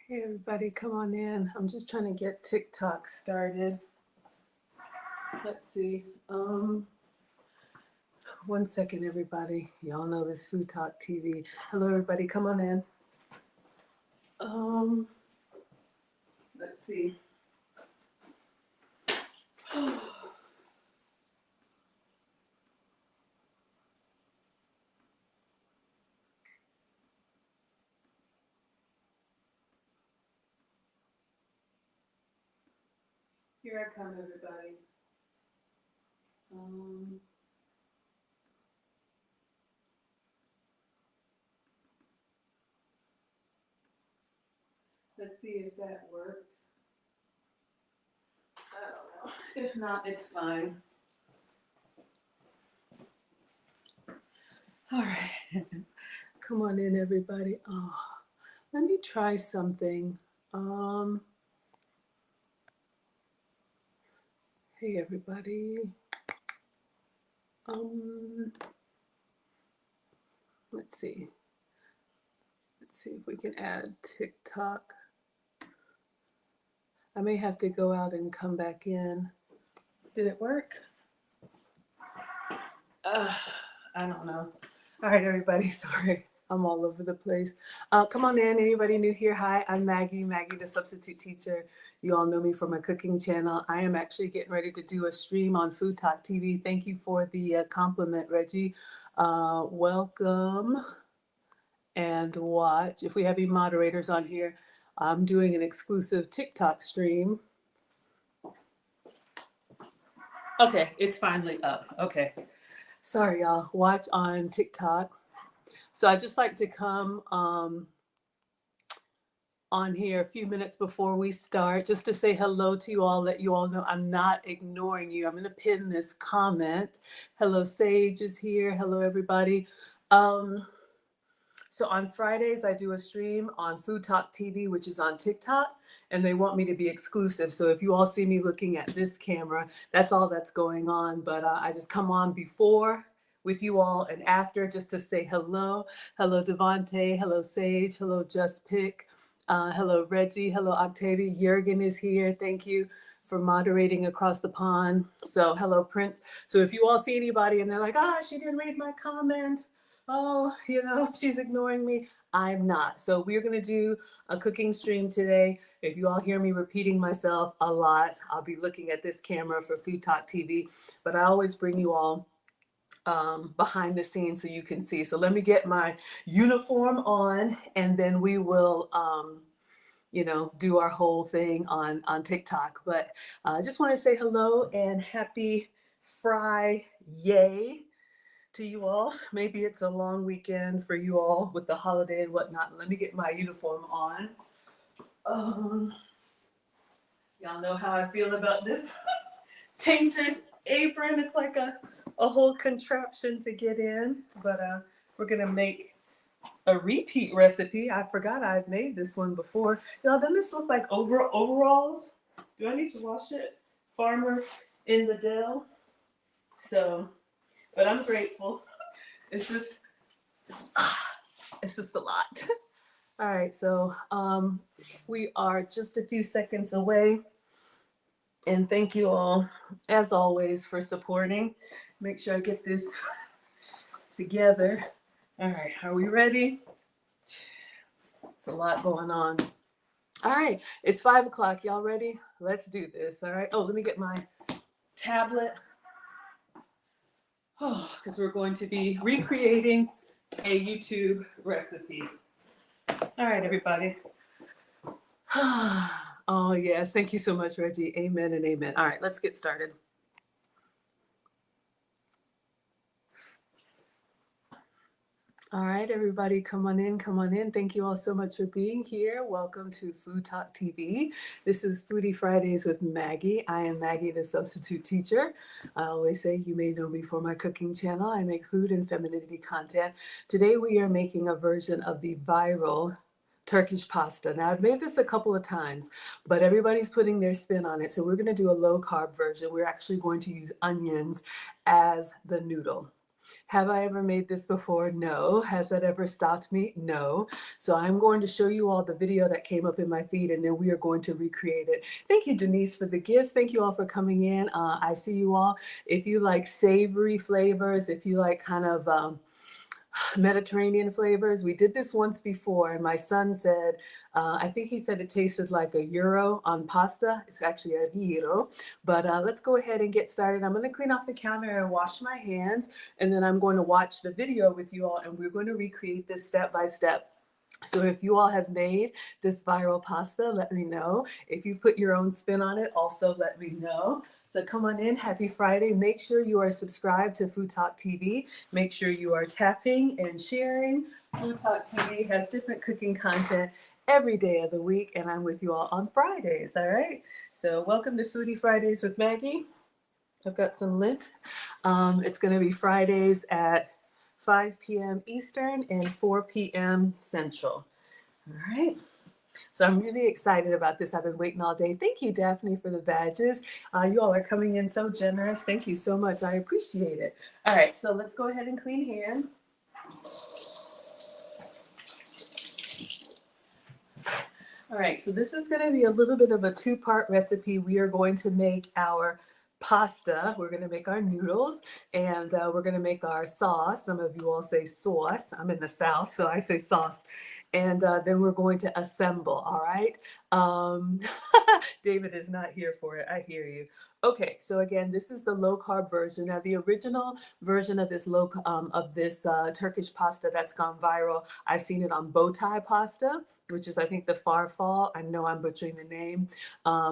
Hey everybody, come on in. I'm just trying to get TikTok started. Let's see. 1 second, everybody. Y'all know this Food Talk TV. Hello, everybody. Come on in. Let's see. Here I come, everybody. Let's see if that worked. I don't know. If not, it's fine. All right. Come on in, everybody. Oh, let me try something. Hey, everybody. Let's see. Let's see if we can add TikTok. I may have to go out and come back in. Did it work? I don't know. All right, everybody. Sorry. I'm all over the place. Come on in. Anybody new here? Hi, I'm Maggie, the substitute teacher. You all know me from my cooking channel. I am actually getting ready to do a stream on Food Talk TV. Thank you for the compliment, Reggie. Welcome and watch. If we have any moderators on here, I'm doing an exclusive TikTok stream. Okay, it's finally up. Okay. Sorry, y'all. Watch on TikTok. So I just like to come on here a few minutes before we start, just to say hello to you all, let you all know I'm not ignoring you. I'm going to pin this comment. Hello, Sage is here. Hello, everybody. So on Fridays, I do a stream on Food Talk TV, which is on TikTok, and they want me to be exclusive. So if you all see me looking at this camera, that's all that's going on. But I just come on before with you all and after just to say hello. Hello, Devontae. Hello, Sage. Hello, Just Pick. Hello, Reggie. Hello, Octavia. Jurgen is here. Thank you for moderating across the pond. So hello, Prince. So if you all see anybody and they're like, she didn't read my comment. Oh, she's ignoring me. I'm not. So we're going to do a cooking stream today. If you all hear me repeating myself a lot, I'll be looking at this camera for Food Talk TV. But I always bring you all behind the scenes so you can see. So let me get my uniform on and then we will, do our whole thing on TikTok. But I just want to say hello and happy Friday to you all. Maybe it's a long weekend for you all with the holiday and whatnot. Let me get my uniform on. Y'all know how I feel about this painter's apron. It's like a whole contraption to get in, but we're gonna make a repeat recipe. I forgot I've made this one before. Y'all, doesn't this look like overalls? Do I need to wash it? Farmer in the Dell. So, but I'm grateful. It's just a lot. All right, so we are just a few seconds away. And thank you all, as always, for supporting. Make sure I get this together. All right, are we ready? It's a lot going on. All right, it's 5 o'clock. Y'all ready? Let's do this. All right. Oh, let me get my tablet. Oh, because we're going to be recreating a YouTube recipe. All right, everybody. Oh, yes. Thank you so much, Reggie. Amen and amen. All right, let's get started. All right, everybody, come on in, come on in. Thank you all so much for being here. Welcome to Food Talk TV. This is Foodie Fridays with Maggie. I am Maggie, the substitute teacher. I always say you may know me for my cooking channel. I make food and femininity content. Today we are making a version of the viral Turkish pasta. Now, I've made this a couple of times, but everybody's putting their spin on it. So we're going to do a low carb version. We're actually going to use onions as the noodle. Have I ever made this before? No. Has that ever stopped me? No. So I'm going to show you all the video that came up in my feed, and then we are going to recreate it. Thank you, Denise, for the gifts. Thank you all for coming in. I see you all. If you like savory flavors, if you like kind of Mediterranean flavors. We did this once before, and my son said, I think he said it tasted like a euro on pasta. It's actually a gyro, but let's go ahead and get started. I'm going to clean off the counter and wash my hands, and then I'm going to watch the video with you all, and we're going to recreate this step by step. So if you all have made this viral pasta, let me know. If you put your own spin on it, also let me know. So come on in. Happy Friday. Make sure you are subscribed to Food Talk TV. Make sure you are tapping and sharing. Food Talk TV has different cooking content every day of the week, and I'm with you all on Fridays, all right? So welcome to Foodie Fridays with Maggie. I've got some lint. It's going to be Fridays at 5 p.m. Eastern and 4 p.m. Central. All right. So I'm really excited about this. I've been waiting all day. Thank you, Daphne, for the badges. You all are coming in so generous. Thank you so much. I appreciate it. All right, so let's go ahead and clean hands. All right, so this is going to be a little bit of a two-part recipe. We are going to make our pasta, we're going to make our noodles, and we're going to make our sauce. Some of you all say sauce. I'm in the South, so I say sauce. And then we're going to assemble, all right? David is not here for it. I hear you. Okay, so again, this is the low-carb version. Now, the original version of this Turkish pasta that's gone viral, I've seen it on bow tie pasta, which is, I think, the farfal. I know I'm butchering the name.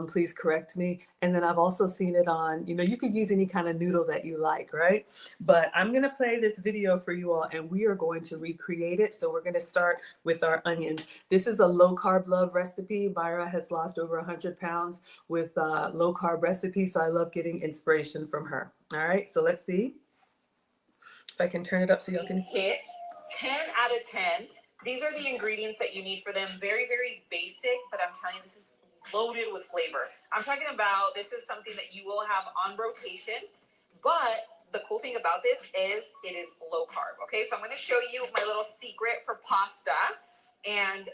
Please correct me. And then I've also seen it on, you could use any kind of noodle that you like, right? But I'm going to play this video for you all, and we are going to recreate it. So we're going to start with our onions. This is a low-carb love recipe. Myra has lost over 100 pounds with low-carb recipes, so I love getting inspiration from her. All right, so let's see if I can turn it up so y'all can hit 10 out of 10. These are the ingredients that you need for them. Very, very basic, but I'm telling you, this is loaded with flavor. I'm talking about, this is something that you will have on rotation, but the cool thing about this is it is low carb, okay? So I'm gonna show you my little secret for pasta. And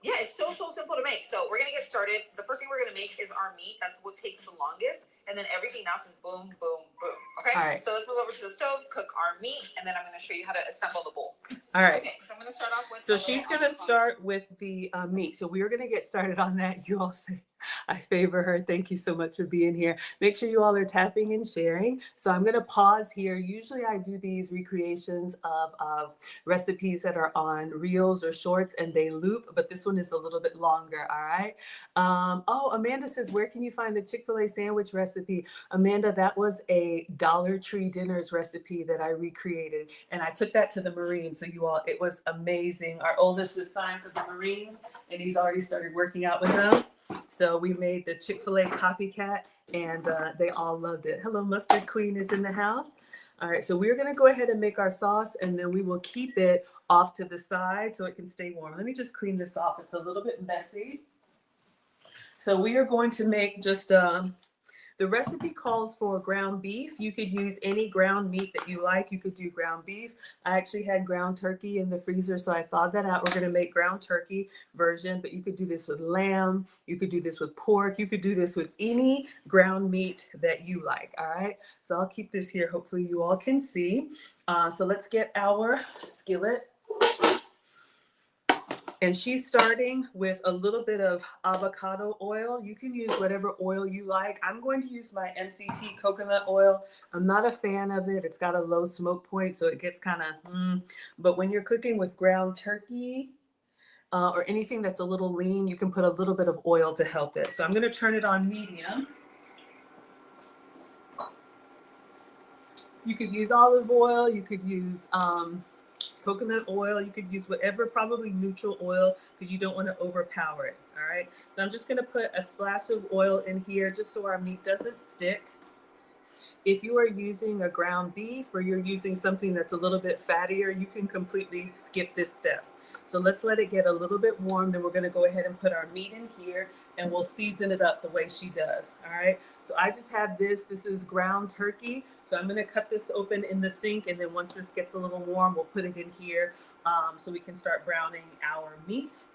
yeah, it's so simple to make. So we're gonna get started. The first thing we're gonna make is our meat. That's what takes the longest. And then everything else is boom, boom, boom. Okay. All right. So let's move over to the stove, cook our meat, and then I'm gonna show you how to assemble the bowl. All right. Okay. So I'm gonna start off with. So she's gonna start with the meat. So we are gonna get started on that. You all say I favor her. Thank you so much for being here. Make sure you all are tapping and sharing. So I'm gonna pause here. Usually I do these recreations of recipes that are on reels or shorts and they loop, but this one is a little bit longer. All right. Oh, Amanda says, where can you find the Chick-fil-A sandwich recipe? Amanda, that was a Dollar Tree dinners recipe that I recreated, and I took that to the Marines. So you all, it was amazing. Our oldest is signed for the Marines, and he's already started working out with them. So we made the Chick-fil-A copycat, and they all loved it. Hello, Mustard Queen is in the house. All right, so we're gonna go ahead and make our sauce, and then we will keep it off to the side so it can stay warm. Let me just clean this off. It's a little bit messy. So we are going to make just, the recipe calls for ground beef. You could use any ground meat that you like. You could do ground beef. I actually had ground turkey in the freezer, so I thawed that out. We're gonna make ground turkey version, but you could do this with lamb. You could do this with pork. You could do this with any ground meat that you like, all right? So I'll keep this here. Hopefully you all can see. So let's get our skillet. And she's starting with a little bit of avocado oil. You can use whatever oil you like. I'm going to use my MCT coconut oil. I'm not a fan of it. It's got a low smoke point, so it gets kind of, But when you're cooking with ground turkey or anything that's a little lean, you can put a little bit of oil to help it. So I'm gonna turn it on medium. You could use olive oil. You could use coconut oil. You could use whatever, probably neutral oil, because you don't want to overpower it. All right. So I'm just going to put a splash of oil in here just so our meat doesn't stick. If you are using a ground beef or you're using something that's a little bit fattier, you can completely skip this step. So let's let it get a little bit warm. Then we're going to go ahead and put our meat in here and we'll season it up the way she does. All right. So I just have this. This is ground turkey. So I'm going to cut this open in the sink. And then once this gets a little warm, we'll put it in here so we can start browning our meat.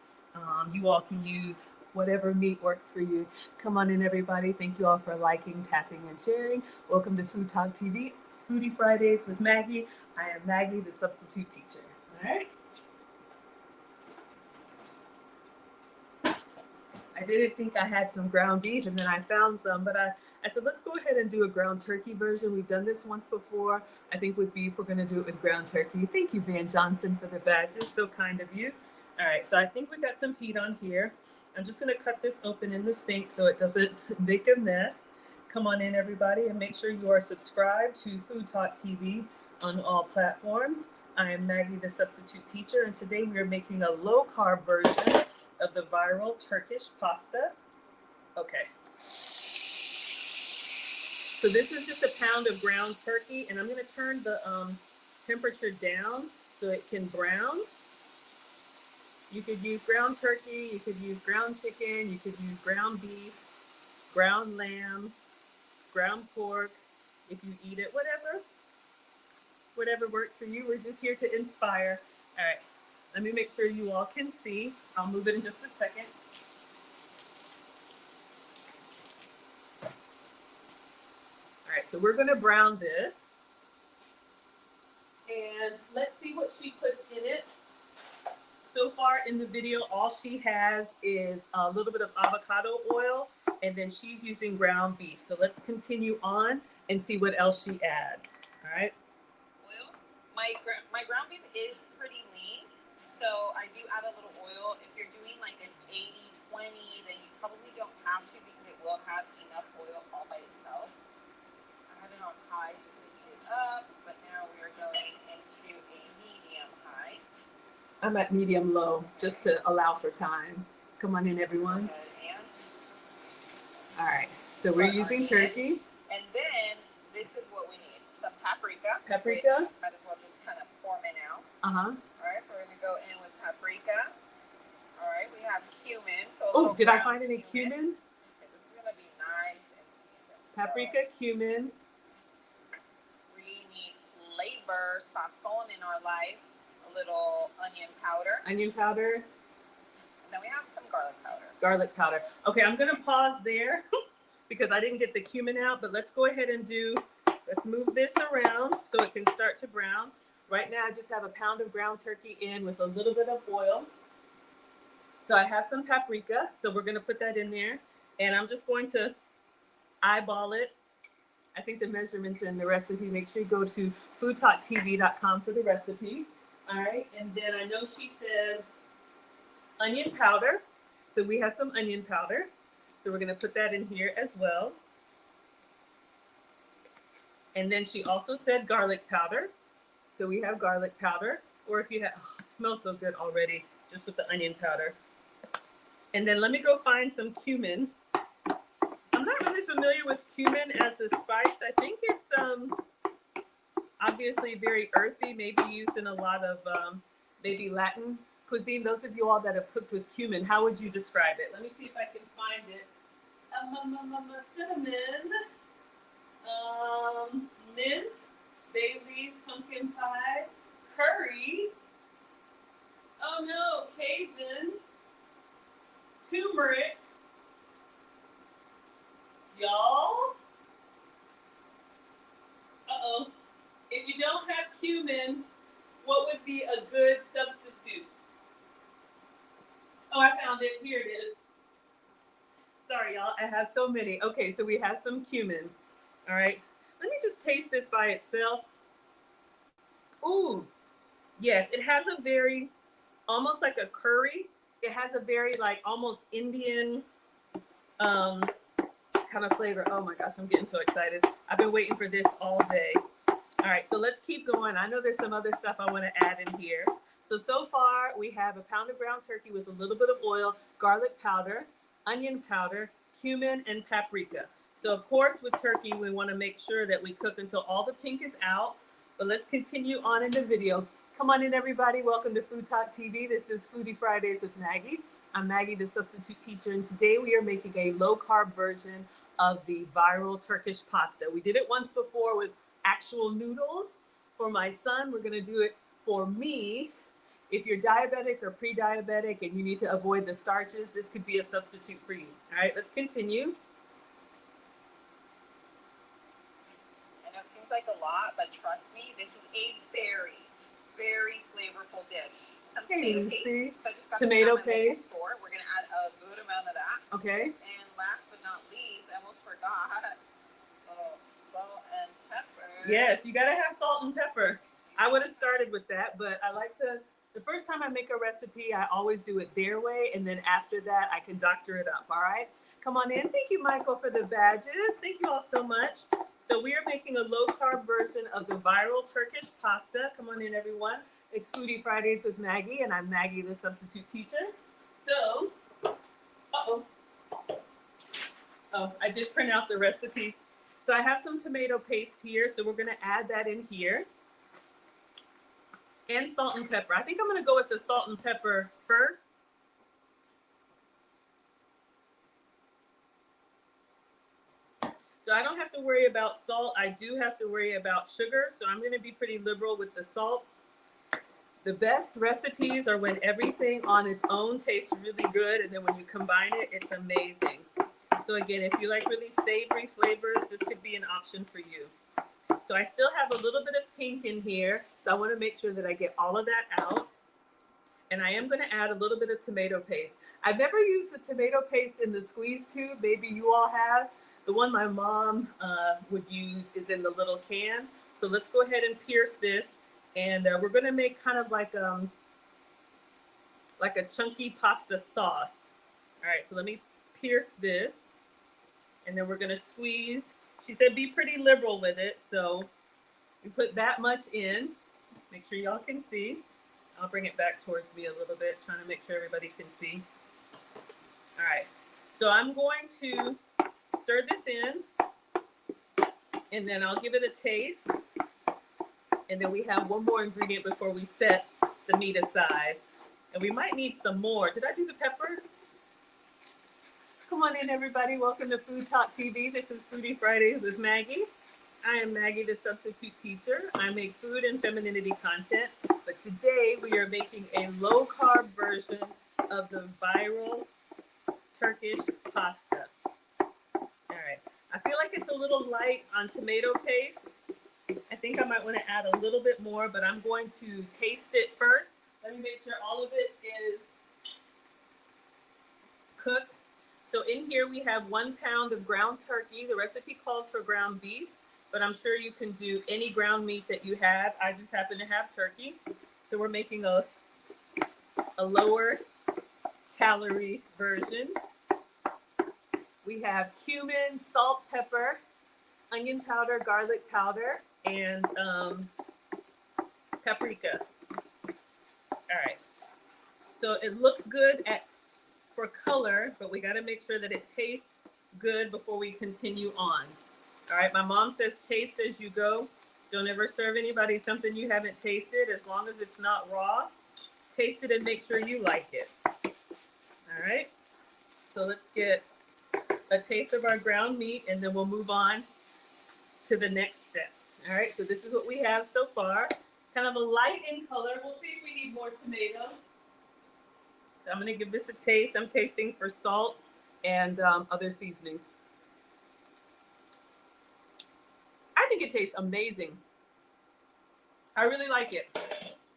You all can use whatever meat works for you. Come on in, everybody. Thank you all for liking, tapping, and sharing. Welcome to Food Talk TV. It's Foodie Fridays with Maggie. I am Maggie, the substitute teacher. All right. I didn't think I had some ground beef, and then I found some, but I said, let's go ahead and do a ground turkey version. We've done this once before. I think with beef, we're going to do it with ground turkey. Thank you, Van Johnson, for the badges. So kind of you. All right, so I think we got some heat on here. I'm just going to cut this open in the sink so it doesn't make a mess. Come on in, everybody, and make sure you are subscribed to Food Talk TV on all platforms. I am Maggie, the substitute teacher, and today we are making a low-carb version of the viral Turkish pasta. Okay. So this is just a pound of ground turkey, and I'm going to turn the temperature down so it can brown. You could use ground turkey, you could use ground chicken, you could use ground beef, ground lamb, ground pork, if you eat it, whatever works for you. We're just here to inspire. All right, let me make sure you all can see. I'll move it in just a second. All right, so we're gonna brown this. And let's see what she puts in it. So far in the video, all she has is a little bit of avocado oil, and then she's using ground beef. So let's continue on and see what else she adds. All right. Oil. My ground beef is pretty lean, so I do add a little oil. If you're doing like an 80-20, then you probably don't have to because it will have enough oil all by itself. I had it on high just to heat it up, but now we are going into a medium high. I'm at medium low just to allow for time. Come on in, everyone. All right, so we're using turkey. And then this is what we need. Some paprika. Paprika. Might as well just kind of form it out. Uh-huh. All right, so we're going to go in with paprika. All right, we have cumin. So oh, did I find any cumin? Okay, this is going to be nice and seasoned. Paprika, cumin. We need flavor, sazon in our life. A little onion powder. Onion powder. And then we have some garlic powder. Garlic powder. Okay, I'm going to pause there because I didn't get the cumin out, but let's go ahead and let's move this around so it can start to brown. Right now, I just have a pound of ground turkey in with a little bit of oil. So I have some paprika, so we're going to put that in there. And I'm just going to eyeball it. I think the measurements are in the recipe. Make sure you go to foodtalktv.com for the recipe. All right, and then I know she said onion powder. So we have some onion powder. So we're going to put that in here as well. And then she also said garlic powder. So we have garlic powder. Or if you have, oh, it smells so good already, just with the onion powder. And then let me go find some cumin. I'm not really familiar with cumin as a spice. I think it's obviously very earthy, maybe used in a lot of maybe Latin cuisine. Those of you all that have cooked with cumin, how would you describe it? Let me see if I can find it. Cinnamon, mint, bay leaf, pumpkin pie, curry. Oh no, Cajun, turmeric. Y'all. Uh-oh. If you don't have cumin, what would be a good substitute? Oh, I found it. Here it is. Sorry, y'all. I have so many. Okay, so we have some cumin. All right. Let me just taste this by itself. Ooh. Yes, it has a very, almost like a curry. It has a very like almost Indian kind of flavor. Oh my gosh, I'm getting so excited. I've been waiting for this all day. All right, so let's keep going. I know there's some other stuff I want to add in here. So far we have a pound of ground turkey with a little bit of oil, garlic powder, onion powder, cumin, and paprika. So of course with turkey, we want to make sure that we cook until all the pink is out. But let's continue on in the video. Come on in, everybody. Welcome to Food Talk TV. This is Foodie Fridays with Maggie. I'm Maggie, the substitute teacher, and today we are making a low-carb version of the viral Turkish pasta. We did it once before with actual noodles for my son. We're going to do it for me. If you're diabetic or pre-diabetic and you need to avoid the starches, this could be a substitute for you. All right, let's continue. I know it seems like a lot, but trust me, this is a very, very flavorful dish. Some tomato paste. So I just got tomato this at my local paste. store. We're gonna add a good amount of that. Okay. And last but not least, I almost forgot, salt and pepper. Yes, you gotta have salt and pepper. I would have started with that, but I like to. The first time I make a recipe, I always do it their way, and then after that, I can doctor it up. All right. Come on in. Thank you, Michael, for the badges. Thank you all so much. So we are making a low-carb version of the viral Turkish pasta. Come on in, everyone. It's Foodie Fridays with Maggie, and I'm Maggie, the substitute teacher. So, I did print out the recipe. So I have some tomato paste here, so we're going to add that in here. And salt and pepper. I think I'm going to go with the salt and pepper first. So I don't have to worry about salt. I do have to worry about sugar. So I'm going to be pretty liberal with the salt. The best recipes are when everything on its own tastes really good. And then when you combine it, it's amazing. So again, if you like really savory flavors, this could be an option for you. So I still have a little bit of pink in here. So I want to make sure that I get all of that out. And I am going to add a little bit of tomato paste. I've never used the tomato paste in the squeeze tube. Maybe you all have. The one my mom would use is in the little can. So let's go ahead and pierce this. And we're going to make kind of like a chunky pasta sauce. All right, so let me pierce this. And then we're going to squeeze. She said be pretty liberal with it. So we put that much in. Make sure y'all can see. I'll bring it back towards me a little bit, trying to make sure everybody can see. All right. So I'm going to stir this in. And then I'll give it a taste. And then we have one more ingredient before we set the meat aside. And we might need some more. Did I do the pepper? Come on in, everybody. Welcome to Food Talk TV. This is Foodie Fridays with Maggie. I am Maggie, the substitute teacher. I make food and femininity content. But today we are making a low-carb version of the viral Turkish pasta. All right. I feel like it's a little light on tomato paste. I think I might want to add a little bit more, but I'm going to taste it first. Let me make sure all of it is cooked. So in here we have 1 pound of ground turkey. The recipe calls for ground beef, but I'm sure you can do any ground meat that you have. I just happen to have turkey. So we're making a lower calorie version. We have cumin, salt, pepper, onion powder, garlic powder, and paprika. All right. So it looks good for color, but we got to make sure that it tastes good before we continue on. All right, my mom says taste as you go. Don't ever serve anybody something you haven't tasted. As long as it's not raw, taste it and make sure you like it. All right, so let's get a taste of our ground meat and then we'll move on to the next step. All right, so this is what we have so far. Kind of a light in color. We'll see if we need more tomatoes. So I'm going to give this a taste. I'm tasting for salt and other seasonings. I think it tastes amazing. I really like it.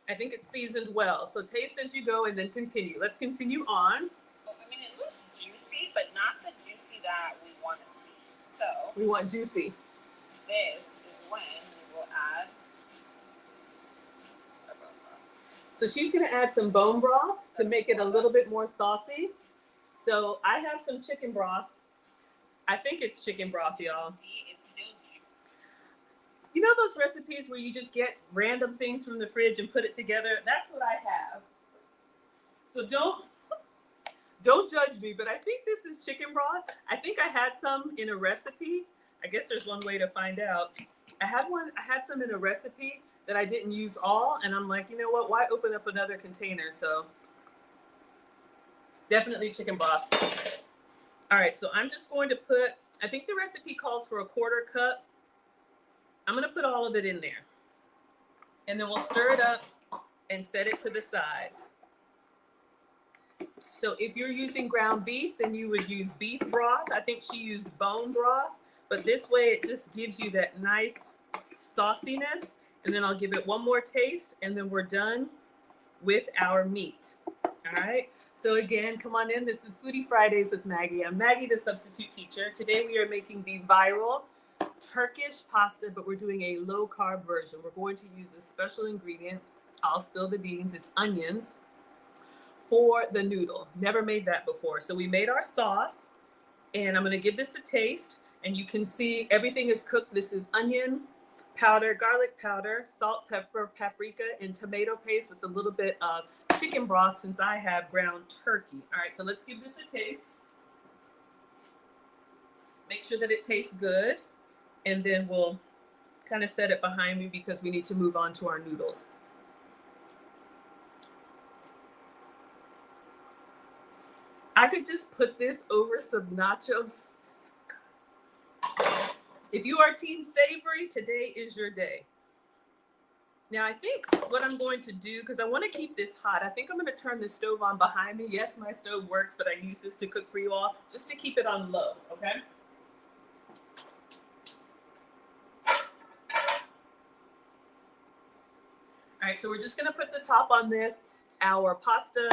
I think it's seasoned well. So taste as you go and then continue. Let's continue on. Well, I mean, it looks juicy, but not the juicy that we want to see. So we want juicy. This is when we will add our bone broth. So she's going to add some bone broth to make it a little bit more saucy. So I have some chicken broth. I think it's chicken broth, y'all. See, it's still juicy. You know those recipes where you just get random things from the fridge and put it together? That's what I have. So Don't judge me, but I think this is chicken broth. I think I had some in a recipe. I guess there's one way to find out. I had some in a recipe that I didn't use all, and I'm like, you know what? Why open up another container? So definitely chicken broth. All right, so I'm just going to put, I think the recipe calls for a 1/4 cup. I'm going to put all of it in there. And then we'll stir it up and set it to the side. So if you're using ground beef, then you would use beef broth. I think she used bone broth, but this way it just gives you that nice sauciness. And then I'll give it one more taste, and then we're done with our meat. All right. So again, come on in. This is Foodie Fridays with Maggie. I'm Maggie, the substitute teacher. Today we are making the viral Turkish pasta, but we're doing a low carb version. We're going to use a special ingredient. I'll spill the beans. It's onions for the noodle. Never made that before. So we made our sauce, and I'm going to give this a taste, and you can see everything is cooked. This is onion powder, garlic powder, salt, pepper, paprika, and tomato paste with a little bit of chicken broth since I have ground turkey. All right, so let's give this a taste. Make sure that it tastes good, and then we'll kind of set it behind me because we need to move on to our noodles. I could just put this over some nachos. If you are team savory, today is your day. Now, I think what I'm going to do, because I want to keep this hot, I think I'm going to turn the stove on behind me. Yes, my stove works, but I use this to cook for you all, just to keep it on low, okay? All right, so we're just going to put the top on this. Our pasta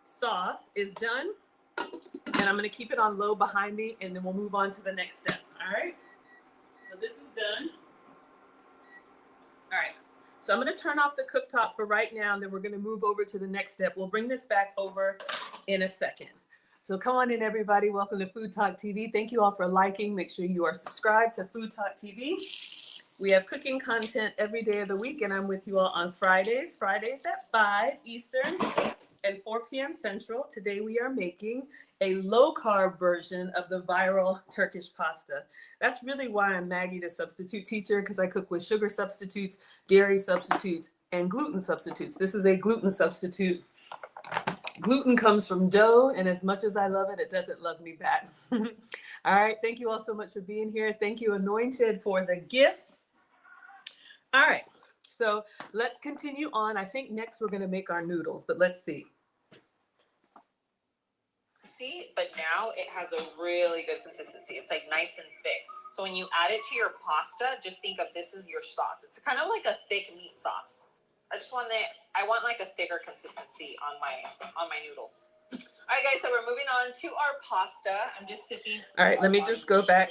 sauce is done, and I'm going to keep it on low behind me, and then we'll move on to the next step. All right, so this is done. All right, so I'm going to turn off the cooktop for right now, and then we're going to move over to the next step. We'll bring this back over in a second. So come on in, everybody. Welcome to Food Talk TV. Thank you all for liking. Make sure you are subscribed to Food Talk TV. We have cooking content every day of the week, and I'm with you all on Fridays at 5 Eastern and 4 p.m. Central. Today we are making a low-carb version of the viral Turkish pasta. That's really why I'm Maggie, the substitute teacher, because I cook with sugar substitutes, dairy substitutes, and gluten substitutes. This is a gluten substitute. Gluten comes from dough, and as much as I love it, it doesn't love me back. All right, thank you all so much for being here. Thank you, Anointed, for the gifts. All right, so let's continue on. I think next we're going to make our noodles, but let's see. See, but now it has a really good consistency. It's like nice and thick. So when you add it to your pasta, just think of this as your sauce. It's kind of like a thick meat sauce. I want like a thicker consistency on my noodles. All right, guys, so we're moving on to our pasta. I'm just sipping. All right, let me just go back.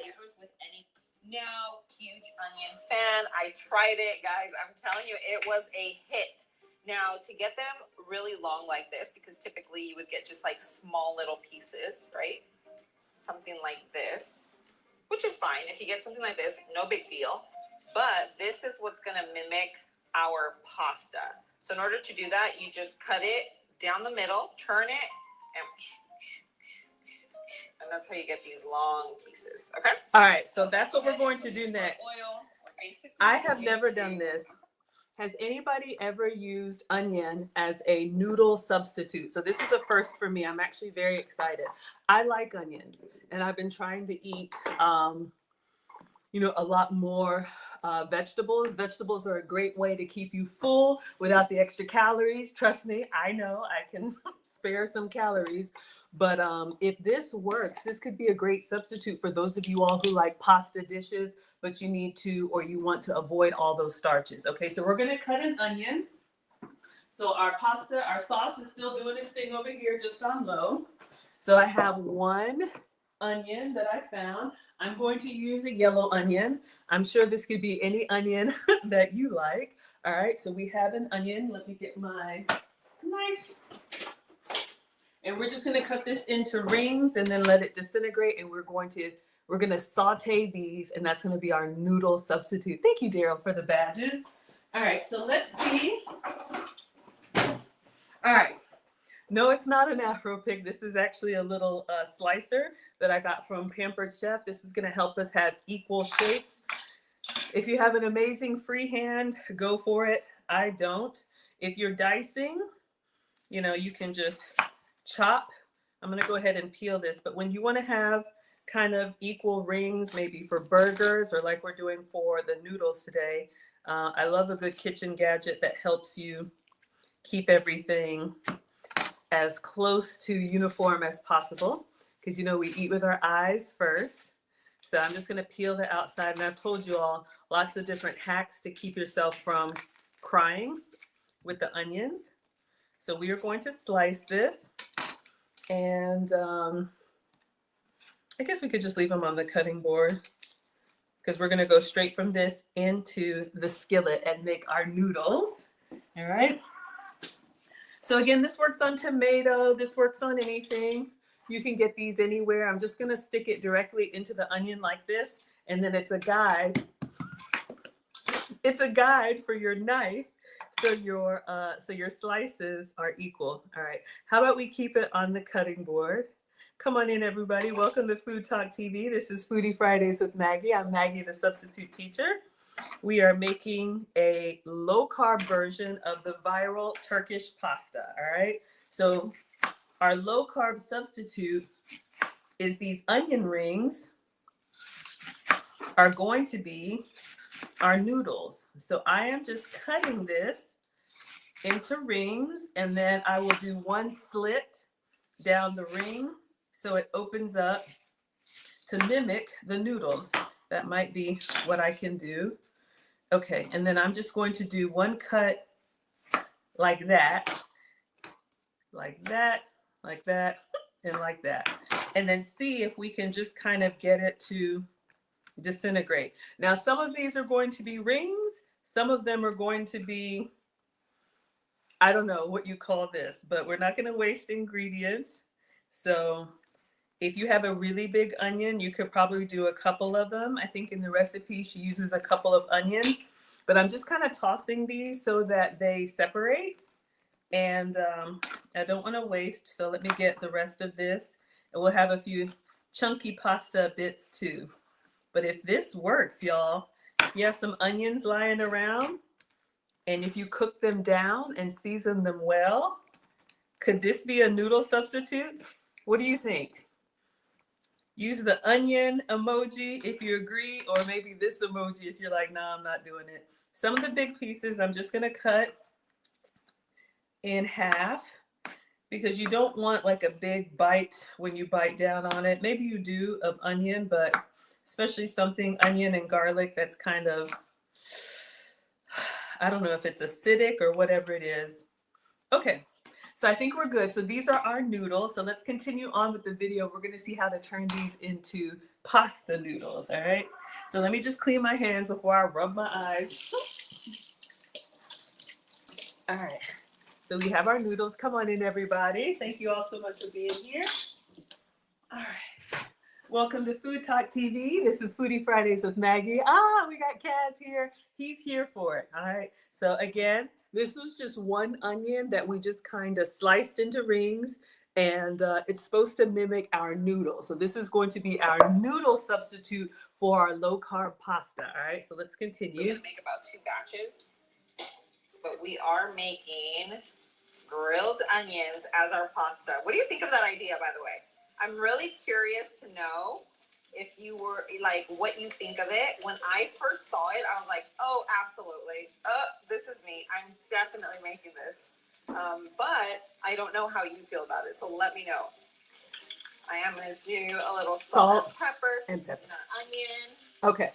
Now, huge onion fan. I tried it, guys. I'm telling you, it was a hit. Now, to get them really long like this, because typically you would get just like small little pieces, right? Something like this, which is fine. If you get something like this, no big deal. But this is what's going to mimic our pasta. So in order to do that, you just cut it down the middle, turn it, and that's how you get these long pieces, okay? All right, so that's what we're going to do next. I have never done this. Has anybody ever used onion as a noodle substitute? So this is a first for me. I'm actually very excited. I like onions, and I've been trying to eat, a lot more vegetables. Vegetables are a great way to keep you full without the extra calories. Trust me, I know I can spare some calories. But if this works, this could be a great substitute for those of you all who like pasta dishes, but you need to, or you want to avoid all those starches. Okay, so we're gonna cut an onion. So our sauce is still doing its thing over here, just on low. So I have one onion that I found. I'm going to use a yellow onion. I'm sure this could be any onion that you like. All right, so we have an onion. Let me get my knife. And we're just gonna cut this into rings and then let it disintegrate. And we're gonna saute these, and that's gonna be our noodle substitute. Thank you, Daryl, for the badges. All right, so let's see. All right, No, it's not an Afro pick. This is actually a little slicer that I got from Pampered Chef. This is going to help us have equal shapes. If you have an amazing free hand, go for it. I don't. If you're dicing, you know, you can just chop. I'm going to go ahead and peel this. But when you want to have kind of equal rings, maybe for burgers or like we're doing for the noodles today, I love a good kitchen gadget that helps you keep everything as close to uniform as possible, because you know we eat with our eyes first. So I'm just going to peel the outside, and I've told you all lots of different hacks to keep yourself from crying with the onions. So we are going to slice this, and I guess we could just leave them on the cutting board, because we're going to go straight from this into the skillet and make our noodles. All right. So again, this works on tomato. This works on anything. You can get these anywhere. I'm just going to stick it directly into the onion like this. And then it's a guide. It's a guide for your knife. So your slices are equal. All right. How about we keep it on the cutting board? Come on in, everybody. Welcome to Food Talk TV. This is Foodie Fridays with Maggie. I'm Maggie, the substitute teacher. We are making a low-carb version of the viral Turkish pasta, all right? So our low-carb substitute is these onion rings are going to be our noodles. So I am just cutting this into rings, and then I will do one slit down the ring so it opens up to mimic the noodles. That might be what I can do. Okay, and then I'm just going to do one cut like that, like that, like that, and like that. And then see if we can just kind of get it to disintegrate. Now, some of these are going to be rings. Some of them are going to be, I don't know what you call this, but we're not going to waste ingredients. So if you have a really big onion, you could probably do a couple of them. I think in the recipe, she uses a couple of onions, but I'm just kind of tossing these so that they separate. And I don't want to waste, so let me get the rest of this. And we'll have a few chunky pasta bits too. But if this works, y'all, you have some onions lying around, and if you cook them down and season them well, could this be a noodle substitute? What do you think? Use the onion emoji if you agree, or maybe this emoji if you're like, no, I'm not doing it. Some of the big pieces I'm just gonna cut in half, because you don't want like a big bite when you bite down on it. Maybe you do of onion, but especially something onion and garlic that's kind of, I don't know if it's acidic or whatever it is. Okay. So I think we're good. So these are our noodles. So let's continue on with the video. We're going to see how to turn these into pasta noodles. All right. So let me just clean my hands before I rub my eyes. All right. So we have our noodles. Come on in, everybody. Thank you all so much for being here. All right. Welcome to Food Talk TV. This is Foodie Fridays with Maggie. We got Kaz here. He's here for it. All right. So again, this was just one onion that we just kind of sliced into rings, and it's supposed to mimic our noodles. So this is going to be our noodle substitute for our low-carb pasta. All right, so let's continue. We're gonna make about 2 batches, but we are making grilled onions as our pasta. What do you think of that idea, by the way? I'm really curious to know if you were like what you think of it. When I first saw it, I was like, oh, absolutely. This is me. I'm definitely making this. But I don't know how you feel about it. So let me know. I am going to do a little salt and pepper and an onion. Okay.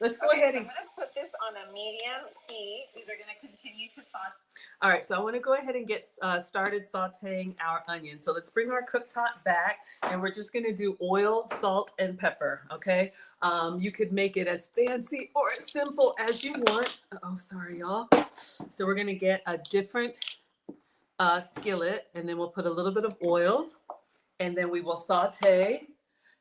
Let's go ahead so and I'm going to put this on a medium heat. These are going to continue to saute. All right, so I want to go ahead and get started sauteing our onions. So let's bring our cooktop back, and we're just going to do oil, salt, and pepper, okay? You could make it as fancy or as simple as you want. Oh, sorry, y'all. So we're going to get a different skillet, and then we'll put a little bit of oil, and then we will saute.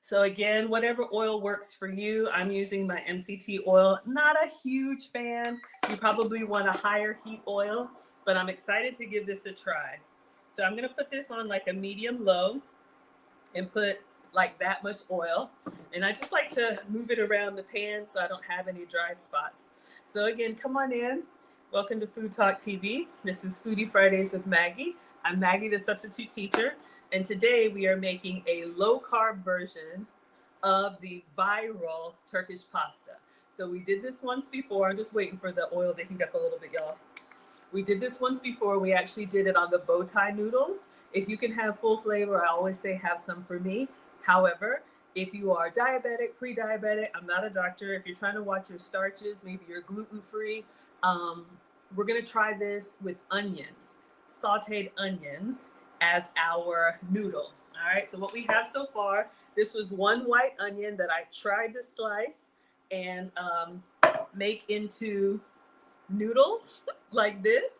So again, whatever oil works for you. I'm using my MCT oil. Not a huge fan. You probably want a higher heat oil, but I'm excited to give this a try. So I'm gonna put this on like a medium low and put like that much oil. And I just like to move it around the pan so I don't have any dry spots. So again, come on in. Welcome to Food Talk TV. This is Foodie Fridays with Maggie. I'm Maggie, the substitute teacher. And today we are making a low carb version of the viral Turkish pasta. So we did this once before. I'm just waiting for the oil to heat up a little bit, y'all. We did this once before. We actually did it on the bow tie noodles. If you can have full flavor, I always say have some for me. However, if you are diabetic, pre-diabetic, I'm not a doctor. If you're trying to watch your starches, maybe you're gluten-free, we're gonna try this with onions, sauteed onions as our noodle. All right, so what we have so far, this was one white onion that I tried to slice and make into noodles like this.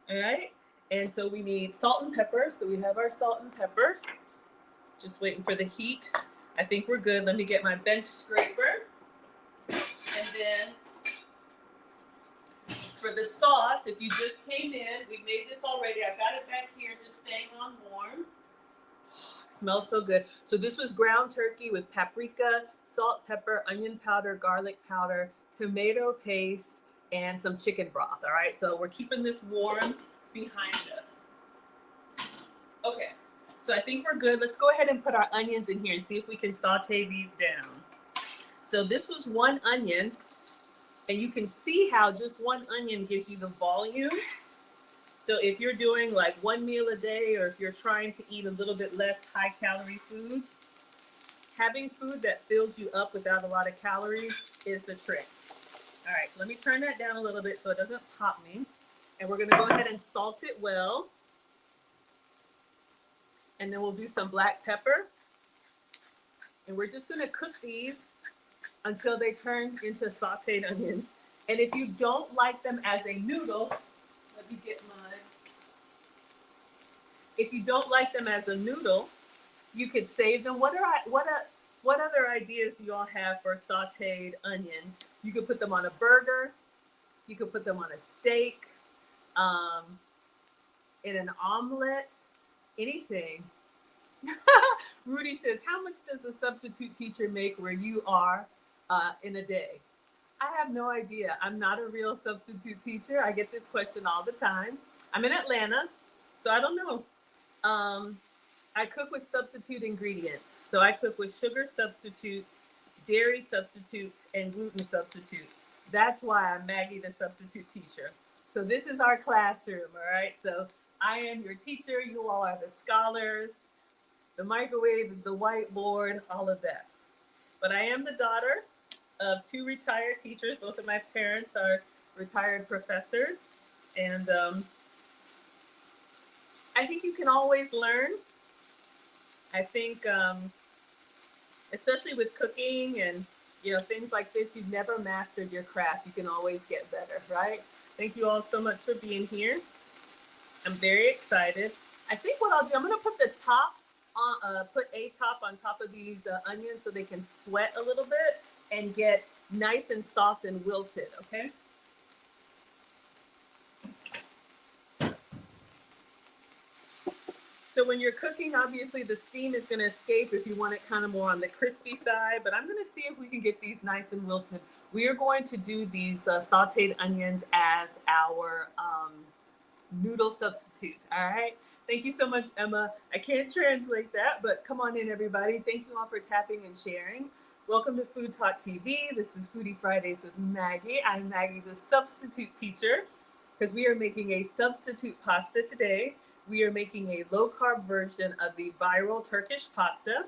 All right, and so we need salt and pepper. So we have our salt and pepper. Just waiting for the heat. I think we're good. Let me get my bench scraper. And then for the sauce, if you just came in, we made this already. I got it back here, just staying on warm. Smells so good. So this was ground turkey with paprika, salt, pepper, onion powder, garlic powder, tomato paste, and some chicken broth. All right, so we're keeping this warm behind us. Okay, so I think we're good. Let's go ahead and put our onions in here and see if we can saute these down. So this was one onion, and you can see how just one onion gives you the volume. So if you're doing like one meal a day, or if you're trying to eat a little bit less high calorie foods, having food that fills you up without a lot of calories is the trick. All right, so let me turn that down a little bit so it doesn't pop me. And we're gonna go ahead and salt it well. And then we'll do some black pepper. And we're just gonna cook these until they turn into sauteed onions. And if you don't like them as a noodle, let me get mine. If you don't like them as a noodle, you could save them. What other ideas do you all have for sauteed onions? You could put them on a burger. You could put them on a steak, in an omelet, anything. Rudy says, how much does the substitute teacher make where you are in a day? I have no idea. I'm not a real substitute teacher. I get this question all the time. I'm in Atlanta, so I don't know. I cook with substitute ingredients. So I cook with sugar substitutes, dairy substitutes, and gluten substitutes. That's why I'm Maggie, the substitute teacher. So this is our classroom, all right? So I am your teacher. You all are the scholars. The microwave is the whiteboard, all of that. But I am the daughter of two retired teachers. Both of my parents are retired professors. And I think you can always learn. I think, especially with cooking and things like this, you've never mastered your craft. You can always get better, right? Thank you all so much for being here. I'm very excited. I think what I'll do, I'm gonna put the top on, put a top on top of these onions so they can sweat a little bit and get nice and soft and wilted, okay? So when you're cooking, obviously the steam is gonna escape if you want it kind of more on the crispy side, but I'm gonna see if we can get these nice and wilted. We are going to do these sauteed onions as our noodle substitute, all right? Thank you so much, Emma. I can't translate that, but come on in, everybody. Thank you all for tapping and sharing. Welcome to Food Talk TV. This is Foodie Fridays with Maggie. I'm Maggie, the substitute teacher, because we are making a substitute pasta today. We are making a low-carb version of the viral Turkish pasta.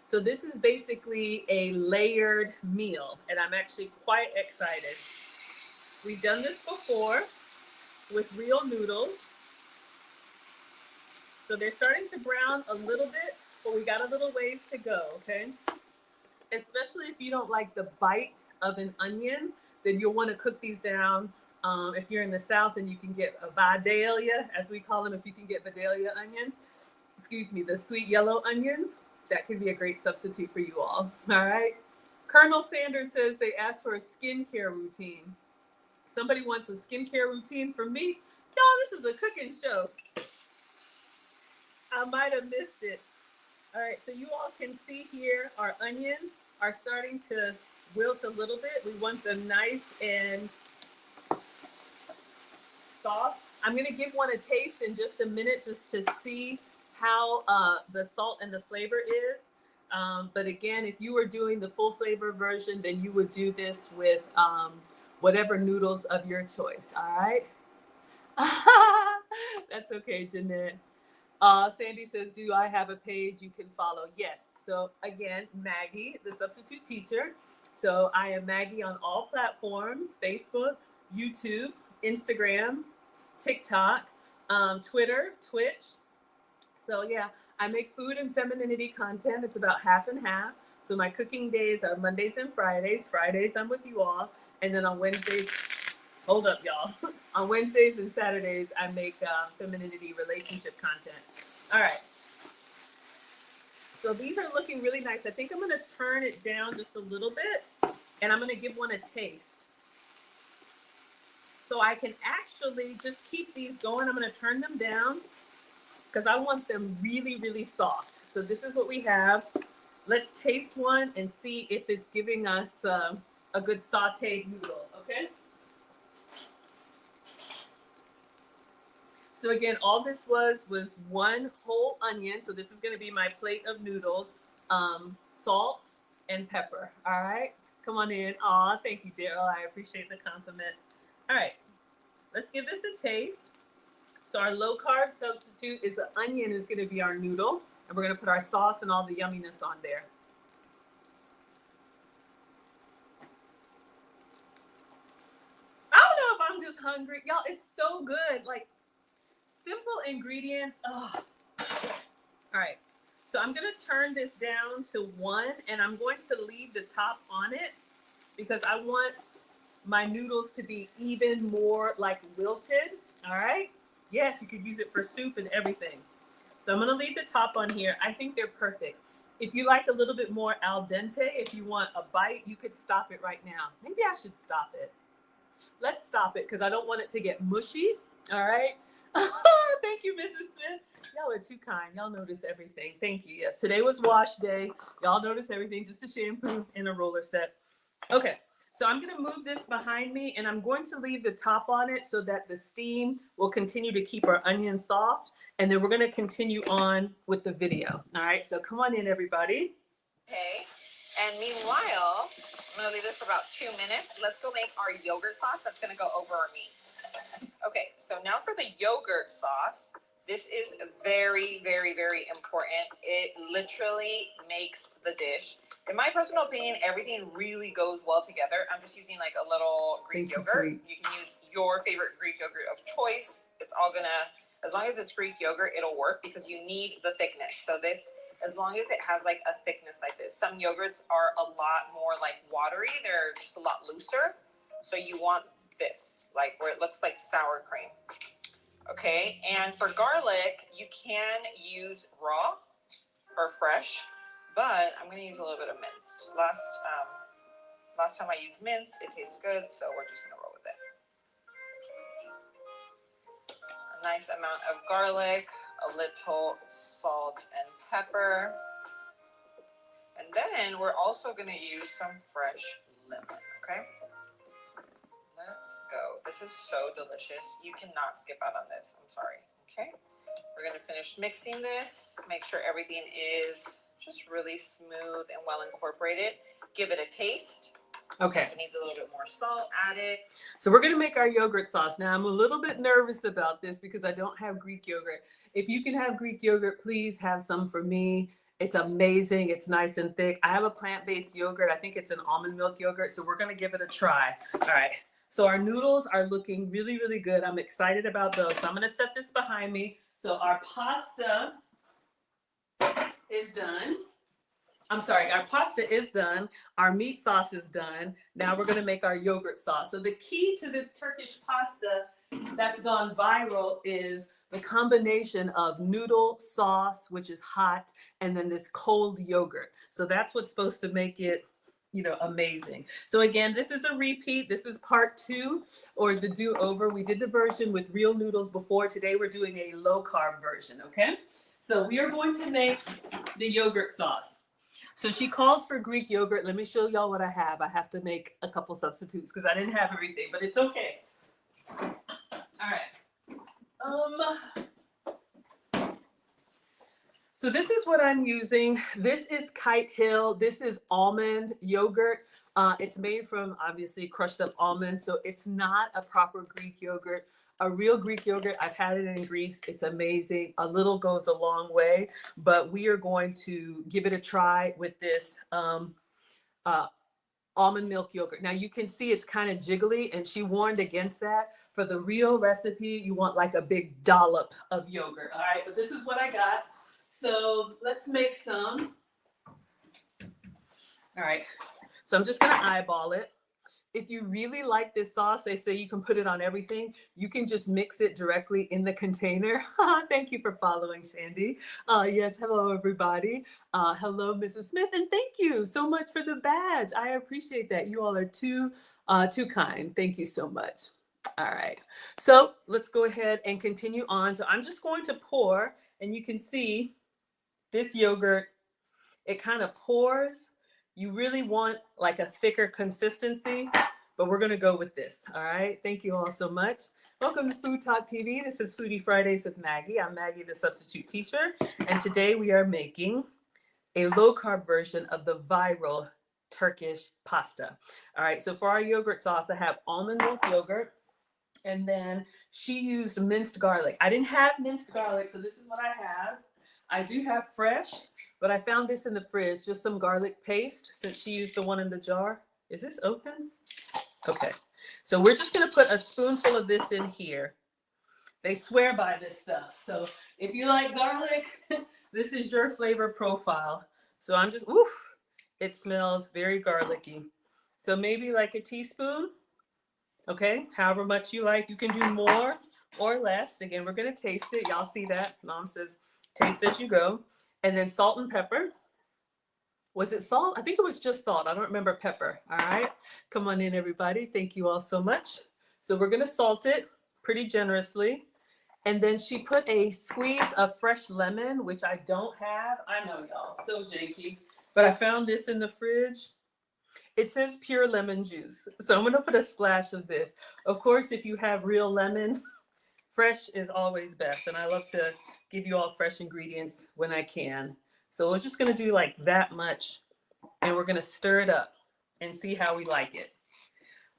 So this is basically a layered meal, and I'm actually quite excited. We've done this before with real noodles. So they're starting to brown a little bit, but we got a little ways to go, okay? Especially if you don't like the bite of an onion, then you'll want to cook these down. If you're in the South, then you can get a Vidalia, as we call them, if you can get Vidalia onions. Excuse me, the sweet yellow onions. That could be a great substitute for you all, all right? Colonel Sanders says they asked for a skincare routine. Somebody wants a skincare routine from me? Y'all, this is a cooking show. might have missed it. All right, so you all can see here our onions are starting to wilt a little bit. We want them nice and soft. I'm going to give one a taste in just a minute just to see how the salt and the flavor is. But again, if you were doing the full flavor version, then you would do this with whatever noodles of your choice. All right. That's okay, Jeanette. Sandy says, do I have a page you can follow? Yes. So again, Maggie, the substitute teacher. So I am Maggie on all platforms, Facebook, YouTube, Instagram, TikTok, Twitter, Twitch. So yeah, I make food and femininity content. It's about half and half. So my cooking days are Mondays and Fridays. Fridays I'm with you all. And then on Wednesdays, hold up, y'all. On Wednesdays and Saturdays, I make femininity relationship content. All right. So these are looking really nice. I think I'm going to turn it down just a little bit, and I'm going to give one a taste. So I can actually just keep these going. I'm going to turn them down because I want them really, really soft. So this is what we have. Let's taste one and see if it's giving us a good sauteed noodle, okay? So again, all this was one whole onion. So this is going to be my plate of noodles, salt and pepper. All right, come on in. Aw, thank you, Daryl. I appreciate the compliment. All right, let's give this a taste. So our low carb substitute is the onion is going to be our noodle, and we're going to put our sauce and all the yumminess on there. I don't know if I'm just hungry, y'all. It's so good, like. Simple ingredients. Oh. All right. So I'm going to turn this down to 1, and I'm going to leave the top on it because I want my noodles to be even more like wilted. All right. Yes, you could use it for soup and everything. So I'm going to leave the top on here. I think they're perfect. If you like a little bit more al dente, if you want a bite, you could stop it right now. Maybe I should stop it. Let's stop it because I don't want it to get mushy. All right. Thank you, Mrs. Smith. Y'all are too kind. Y'all notice everything. Thank you. Yes, today was wash day. Y'all notice everything, just a shampoo and a roller set. Okay, so I'm going to move this behind me, and I'm going to leave the top on it so that the steam will continue to keep our onions soft, and then we're going to continue on with the video. All right, so come on in, everybody. Okay, and meanwhile, I'm going to leave this for about 2 minutes. Let's go make our yogurt sauce that's going to go over our meat. Okay, so now for the yogurt sauce. This is very, very, very important. It literally makes the dish. In my personal opinion, everything really goes well together. I'm just using like a little Greek yogurt. You can use your favorite Greek yogurt of choice. It's all gonna, as long as it's Greek yogurt, it'll work because you need the thickness. So this, as long as it has like a thickness like this. Some yogurts are a lot more like watery. They're just a lot looser. So you want this, like where it looks like sour cream. Okay, and for garlic, you can use raw or fresh, but I'm going to use a little bit of minced. Last time I used minced, it tastes good, so we're just going to roll with it. A nice amount of garlic, a little salt and pepper, and then we're also going to use some fresh lemon, okay? Let's go. This is so delicious. You cannot skip out on this. I'm sorry. Okay. We're going to finish mixing this. Make sure everything is just really smooth and well incorporated. Give it a taste. Okay. If it needs a little bit more salt, add it. So we're going to make our yogurt sauce. Now, I'm a little bit nervous about this because I don't have Greek yogurt. If you can have Greek yogurt, please have some for me. It's amazing. It's nice and thick. I have a plant-based yogurt. I think it's an almond milk yogurt. So we're going to give it a try. All right. So our noodles are looking really, really good. I'm excited about those. So I'm going to set this behind me. So our pasta is done. I'm sorry, our pasta is done. Our meat sauce is done. Now we're going to make our yogurt sauce. So the key to this Turkish pasta that's gone viral is the combination of noodle sauce, which is hot, and then this cold yogurt. So that's what's supposed to make it amazing. So again, this is a repeat. This is part 2 or the do-over. We did the version with real noodles before. Today we're doing a low-carb version, okay? So we are going to make the yogurt sauce. So she calls for Greek yogurt. Let me show y'all what I have. I have to make a couple substitutes because I didn't have everything, but it's okay. All right. So this is what I'm using. This is Kite Hill. This is almond yogurt. It's made from obviously crushed up almonds. So it's not a proper Greek yogurt. A real Greek yogurt, I've had it in Greece. It's amazing. A little goes a long way, but we are going to give it a try with this almond milk yogurt. Now you can see it's kind of jiggly and she warned against that. For the real recipe, you want like a big dollop of yogurt. All right, but this is what I got. So let's make some. All right, so I'm just gonna eyeball it. If you really like this sauce, they say you can put it on everything. You can just mix it directly in the container. Thank you for following, Shandy. Yes, hello everybody. Hello, Mrs. Smith, and thank you so much for the badge. I appreciate that. You all are too kind. Thank you so much. All right, so let's go ahead and continue on. So I'm just going to pour, and you can see this yogurt, it kind of pours. You really want like a thicker consistency, but we're gonna go with this, all right? Thank you all so much. Welcome to Food Talk TV. This is Foodie Fridays with Maggie. I'm Maggie, the substitute teacher, and today we are making a low-carb version of the viral Turkish pasta. All right, so for our yogurt sauce, I have almond milk yogurt, and then she used minced garlic. I didn't have minced garlic, so this is what I have. I do have fresh, but I found this in the fridge, just some garlic paste since she used the one in the jar. Is this open? Okay, so we're just gonna put a spoonful of this in here. They swear by this stuff. So if you like garlic, this is your flavor profile. So I'm just, oof, it smells very garlicky. So maybe like a teaspoon, okay? However much you like, you can do more or less. Again, we're gonna taste it. Y'all see that? Mom says, taste as you go. And then salt and pepper. Was it salt? I think it was just salt. I don't remember pepper. All right. Come on in, everybody. Thank you all so much. So we're going to salt it pretty generously. And then she put a squeeze of fresh lemon, which I don't have. I know y'all, so janky. But I found this in the fridge. It says pure lemon juice. So I'm going to put a splash of this. Of course, if you have real lemon, fresh is always best, and I love to give you all fresh ingredients when I can. So we're just gonna do like that much, and we're gonna stir it up and see how we like it.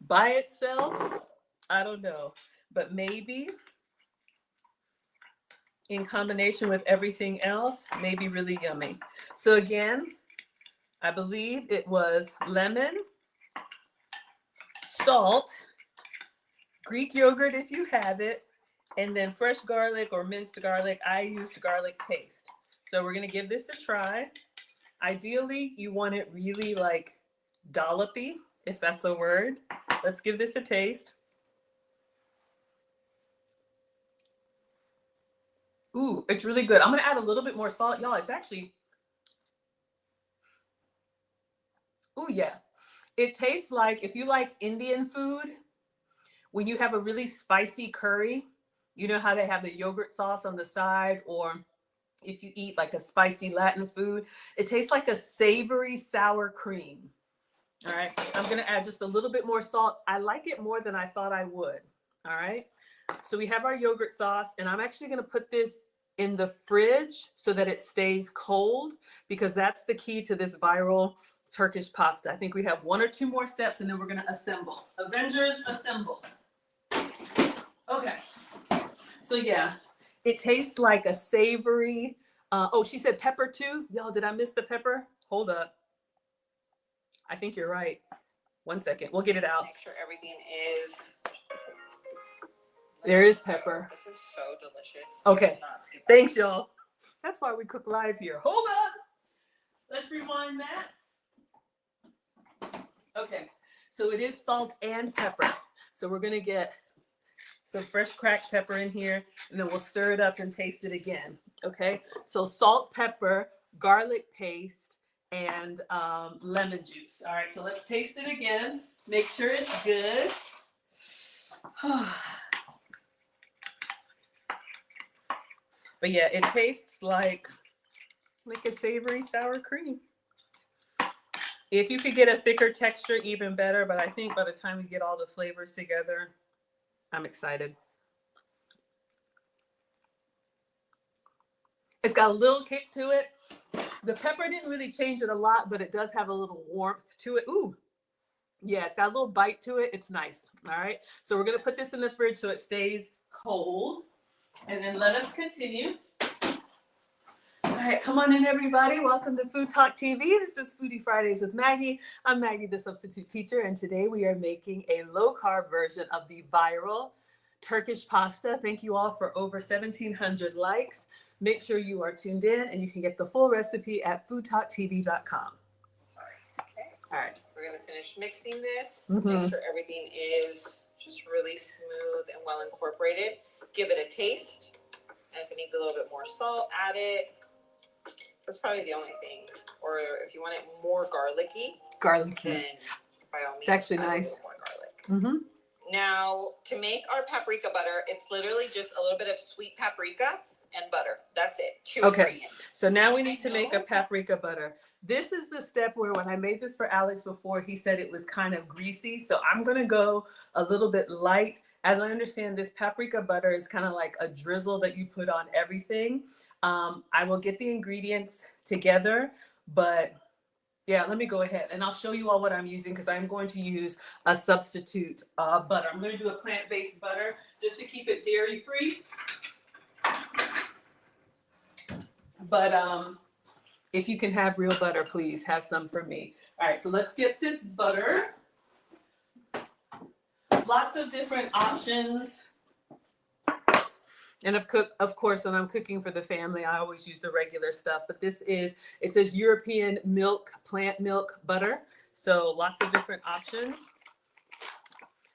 By itself, I don't know, but maybe in combination with everything else, maybe really yummy. So again, I believe it was lemon, salt, Greek yogurt if you have it, and then fresh garlic or minced garlic. I used garlic paste. So we're gonna give this a try. Ideally, you want it really like dollopy, if that's a word. Let's give this a taste. Ooh, it's really good. I'm gonna add a little bit more salt. Y'all, it's actually, ooh yeah. It tastes like, if you like Indian food, when you have a really spicy curry, you know how they have the yogurt sauce on the side, or if you eat like a spicy Latin food, it tastes like a savory sour cream. All right, I'm gonna add just a little bit more salt. I like it more than I thought I would. All right, so we have our yogurt sauce, and I'm actually gonna put this in the fridge so that it stays cold, because that's the key to this viral Turkish pasta. I think we have 1 or 2 more steps, and then we're gonna assemble. Avengers, assemble. Okay. So yeah, it tastes like a savory, oh, she said pepper too. Y'all, did I miss the pepper? Hold up. I think you're right. 1 second, we'll get it out. Make sure everything is. There is pepper. This is so delicious. Okay, thanks y'all. That's why we cook live here. Hold up. Let's rewind that. Okay, so it is salt and pepper. So we're gonna get some fresh cracked pepper in here, and then we'll stir it up and taste it again. Okay, so salt, pepper, garlic paste, and lemon juice. All right, so let's taste it again. Make sure it's good. But yeah, it tastes like a savory sour cream. If you could get a thicker texture, even better. But I think by the time we get all the flavors together, I'm excited. It's got a little kick to it. The pepper didn't really change it a lot, but it does have a little warmth to it. Ooh, yeah, it's got a little bite to it. It's nice. All right, so we're gonna put this in the fridge so it stays cold, and then let us continue. All right, come on in, everybody. Welcome to Food Talk TV. This is Foodie Fridays with Maggie. I'm Maggie, the substitute teacher, and today we are making a low-carb version of the viral Turkish pasta. Thank you all for over 1,700 likes. Make sure you are tuned in, and you can get the full recipe at foodtalktv.com. Sorry. Okay. All right. We're going to finish mixing this. Make sure everything is just really smooth and well incorporated. Give it a taste. And if it needs a little bit more salt, add it. That's probably the only thing. Or if you want it more garlicky, then by all means, it's actually add nice. A little more garlic. Now, to make our paprika butter, it's literally just a little bit of sweet paprika and butter. That's it. 2 ingredients. So now we need to make a paprika butter. This is the step where when I made this for Alex before, he said it was kind of greasy. So I'm going to go a little bit light. As I understand, this paprika butter is kind of like a drizzle that you put on everything. I will get the ingredients together, but yeah, let me go ahead and I'll show you all what I'm using because I'm going to use a substitute butter. I'm going to do a plant-based butter just to keep it dairy-free. But if you can have real butter, please have some for me. All right, so let's get this butter. Lots of different options. And of course, when I'm cooking for the family, I always use the regular stuff. But this is, it says European milk, plant milk butter. So lots of different options.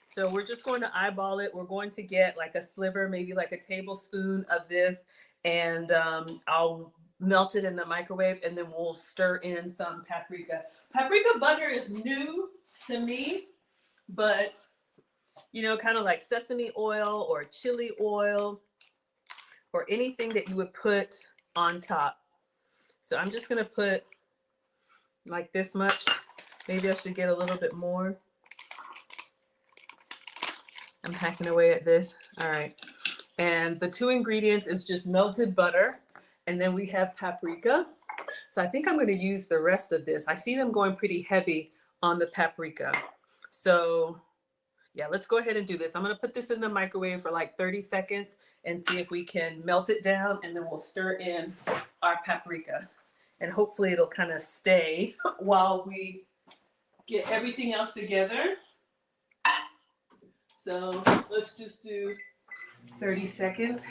So we're just going to eyeball it. We're going to get like a sliver, maybe like a tablespoon of this. And I'll melt it in the microwave and then we'll stir in some paprika. Paprika butter is new to me, but you know, kind of like sesame oil or chili oil or anything that you would put on top. So I'm just gonna put like this much. Maybe I should get a little bit more. I'm hacking away at this. All right. And the 2 ingredients is just melted butter. And then we have paprika. So I think I'm gonna use the rest of this. I see them going pretty heavy on the paprika. So yeah, let's go ahead and do this. I'm gonna put this in the microwave for like 30 seconds and see if we can melt it down, and then we'll stir in our paprika. And hopefully it'll kind of stay while we get everything else together. So let's just do 30 seconds.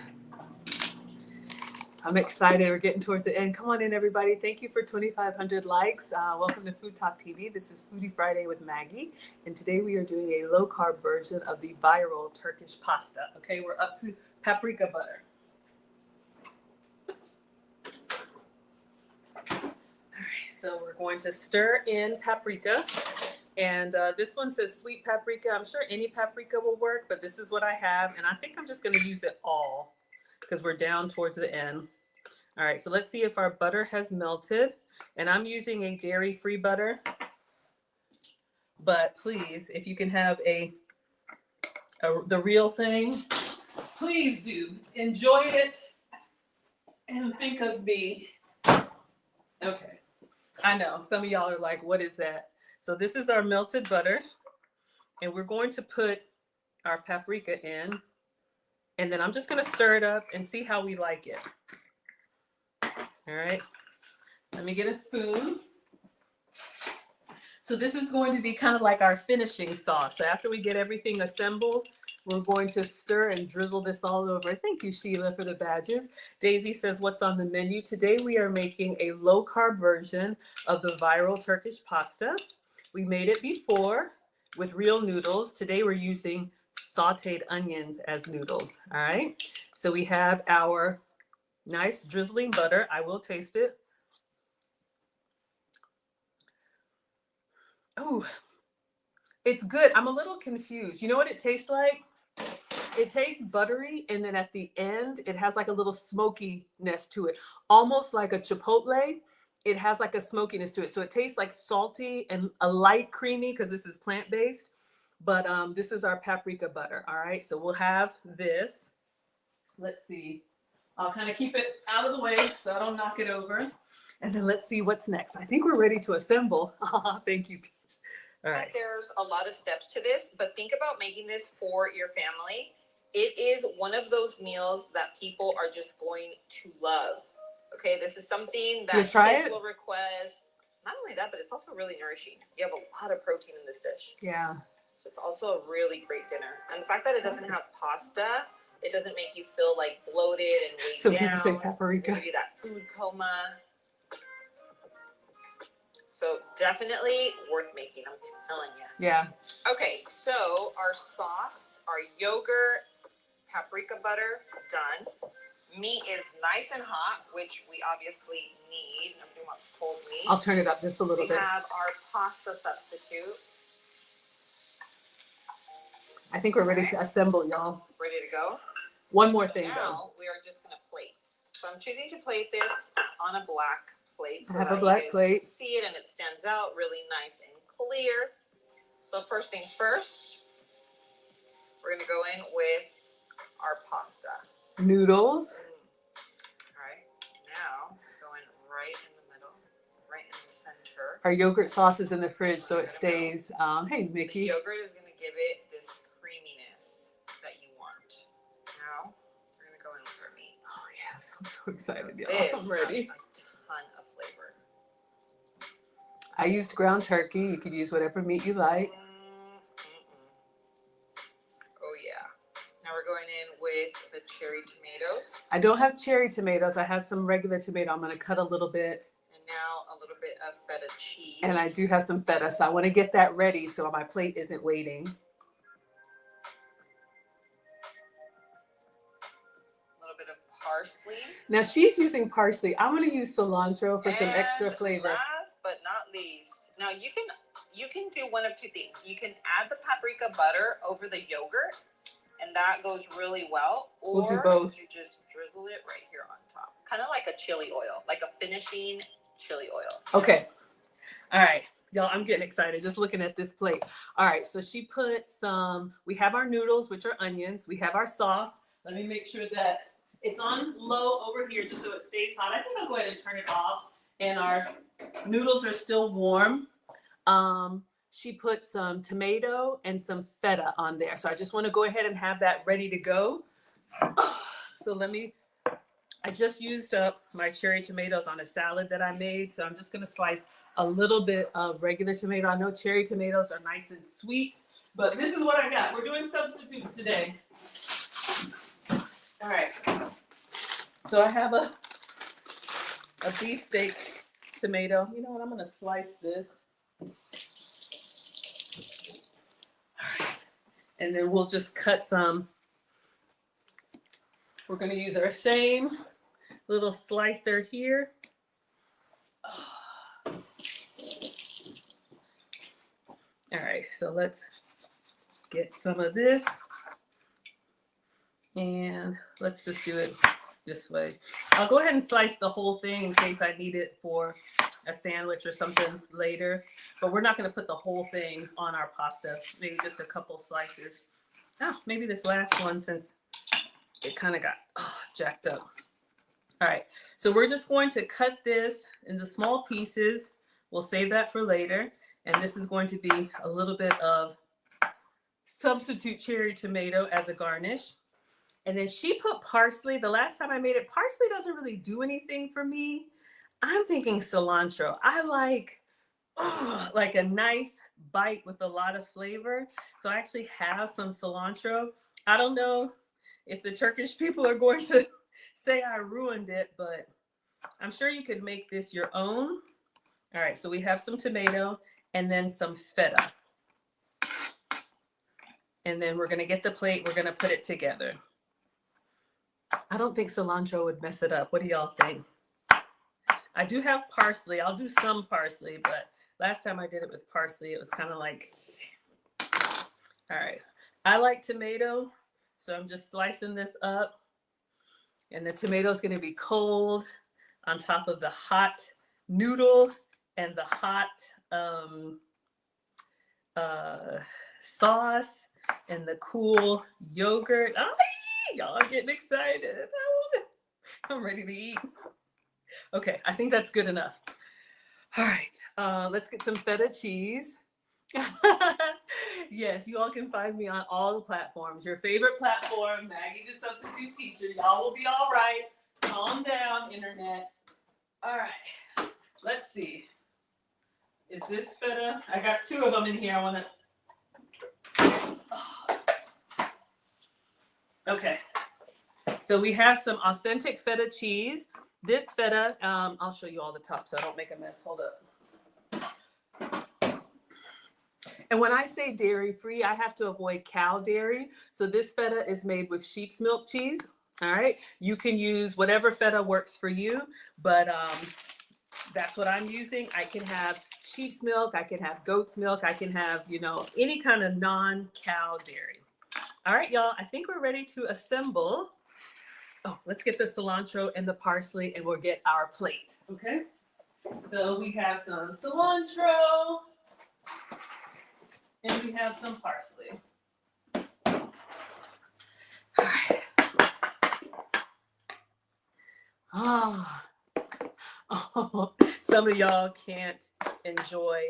I'm excited. We're getting towards the end. Come on in, everybody. Thank you for 2,500 likes. Welcome to Food Talk TV. This is Foodie Friday with Maggie. And today we are doing a low-carb version of the viral Turkish pasta. Okay, we're up to paprika butter. All right, so we're going to stir in paprika. And this one says sweet paprika. I'm sure any paprika will work, but this is what I have. And I think I'm just going to use it all, because we're down towards the end. All right, so let's see if our butter has melted. And I'm using a dairy-free butter. But please, if you can have the real thing, please do. Enjoy it and think of me. Okay, I know some of y'all are like, what is that? So this is our melted butter. And we're going to put our paprika in. And then I'm just going to stir it up and see how we like it. All right. Let me get a spoon. So this is going to be kind of like our finishing sauce. So after we get everything assembled, we're going to stir and drizzle this all over. Thank you, Sheila, for the badges. Daisy says, what's on the menu? Today we are making a low-carb version of the viral Turkish pasta. We made it before with real noodles. Today we're using sauteed onions as noodles. All right, so we have our nice drizzling butter. I will taste it. Oh, it's good. I'm a little confused. You know what it tastes like? It tastes buttery, and then at the end, it has like a little smokiness to it, almost like a chipotle. It has like a smokiness to it. So it tastes like salty and a light creamy because this is plant-based. But this is our paprika butter. All right. So we'll have this. Let's see. I'll kind of keep it out of the way so I don't knock it over. And then let's see what's next. I think we're ready to assemble. Thank you, Peach. All right. There's a lot of steps to this, but think about making this for your family. It is one of those meals that people are just going to love. Okay, this is something that kids will request. Not only that, but it's also really nourishing. You have a lot of protein in this dish. Yeah. So it's also a really great dinner. And the fact that it doesn't have pasta, it doesn't make you feel like bloated and weighed So down. people say paprika. Give you that food coma. So definitely worth making, I'm telling you. Yeah. Okay, so our sauce, our yogurt, paprika butter, done. Meat is nice and hot, which we obviously need. Nobody wants cold meat. I'll turn it up just a little bit. We have our pasta substitute. I think we're ready to assemble, y'all. Ready to go? One more thing, now, though. we are just going to plate. So I'm choosing to plate this on a black plate. So I have a that black you guys plate. can see it and it stands out really nice and clear. So first things first, we're going to go in with our pasta. Noodles. All right. Now, going right in the middle, right in the center. Our yogurt sauce is in the fridge, so it stays. Hey, Mickey. The yogurt is going to give it this creaminess that you want. Now, we're going to go in with our meat. Oh, yes. I'm so excited, y'all. This I'm ready. has a ton of flavor. I used ground turkey. You could use whatever meat you like. Oh, yeah. Now we're going in with the cherry tomatoes. I don't have cherry tomatoes. I have some regular tomato. I'm going to cut a little bit. And now a little bit of feta cheese. And I do have some feta, so I want to get that ready so my plate isn't waiting. A little bit of parsley. Now she's using parsley. I'm going to use cilantro for some extra flavor. Last but not least, now you can do one of two things. You can add the paprika butter over the yogurt, and that goes really well. Or we'll do both. You just drizzle it right here on top, kind of like a chili oil, like a finishing chili oil. Okay. All right. Y'all, I'm getting excited just looking at this plate. All right. So she put some, we have our noodles, which are onions. We have our sauce. Let me make sure that it's on low over here just so it stays hot. I think I'll go ahead and turn it off. And our noodles are still warm. She put some tomato and some feta on there. So I just want to go ahead and have that ready to go. So I just used up my cherry tomatoes on a salad that I made. So I'm just going to slice a little bit of regular tomato. I know cherry tomatoes are nice and sweet, but this is what I got. We're doing substitutes today. All right. So I have a beefsteak tomato. You know what? I'm going to slice this. All right. And then we'll just cut some. We're going to use our same little slicer here. All right, so let's get some of this. And let's just do it this way. I'll go ahead and slice the whole thing in case I need it for a sandwich or something later. But we're not going to put the whole thing on our pasta. Maybe just a couple slices. Oh, maybe this last one since it kind of got jacked up. All right, so we're just going to cut this into small pieces. We'll save that for later. And this is going to be a little bit of substitute cherry tomato as a garnish. And then she put parsley. The last time I made it, parsley doesn't really do anything for me. I'm thinking cilantro. I like a nice bite with a lot of flavor. So I actually have some cilantro. I don't know if the Turkish people are going to say I ruined it, but I'm sure you could make this your own. All right, so we have some tomato and then some feta. And then we're gonna get the plate, we're gonna put it together. I don't think cilantro would mess it up. What do y'all think? I do have parsley. I'll do some parsley, but Last time I did it with parsley, it was kind of like, all right. I like tomato, so I'm just slicing this up. And the tomato is going to be cold on top of the hot noodle and the hot sauce and the cool yogurt. Oh, y'all are getting excited. I'm ready to eat. Okay, I think that's good enough. All right, let's get some feta cheese. Yes, you all can find me on all the platforms. Your favorite platform, Maggie the Substitute Teacher. Y'all will be all right. Calm down, internet. All right, let's see. Is this feta? I got 2 of them in here. I want to. Okay. So we have some authentic feta cheese. This feta, I'll show you all the top so I don't make a mess. Hold up. And when I say dairy free, I have to avoid cow dairy. So this feta is made with sheep's milk cheese. All right. You can use whatever feta works for you, but that's what I'm using. I can have sheep's milk. I can have goat's milk. I can have, any kind of non-cow dairy. All right, y'all. I think we're ready to assemble. Oh, let's get the cilantro and the parsley and we'll get our plate. Okay. So we have some cilantro. And we have some parsley. All right. Oh, some of y'all can't enjoy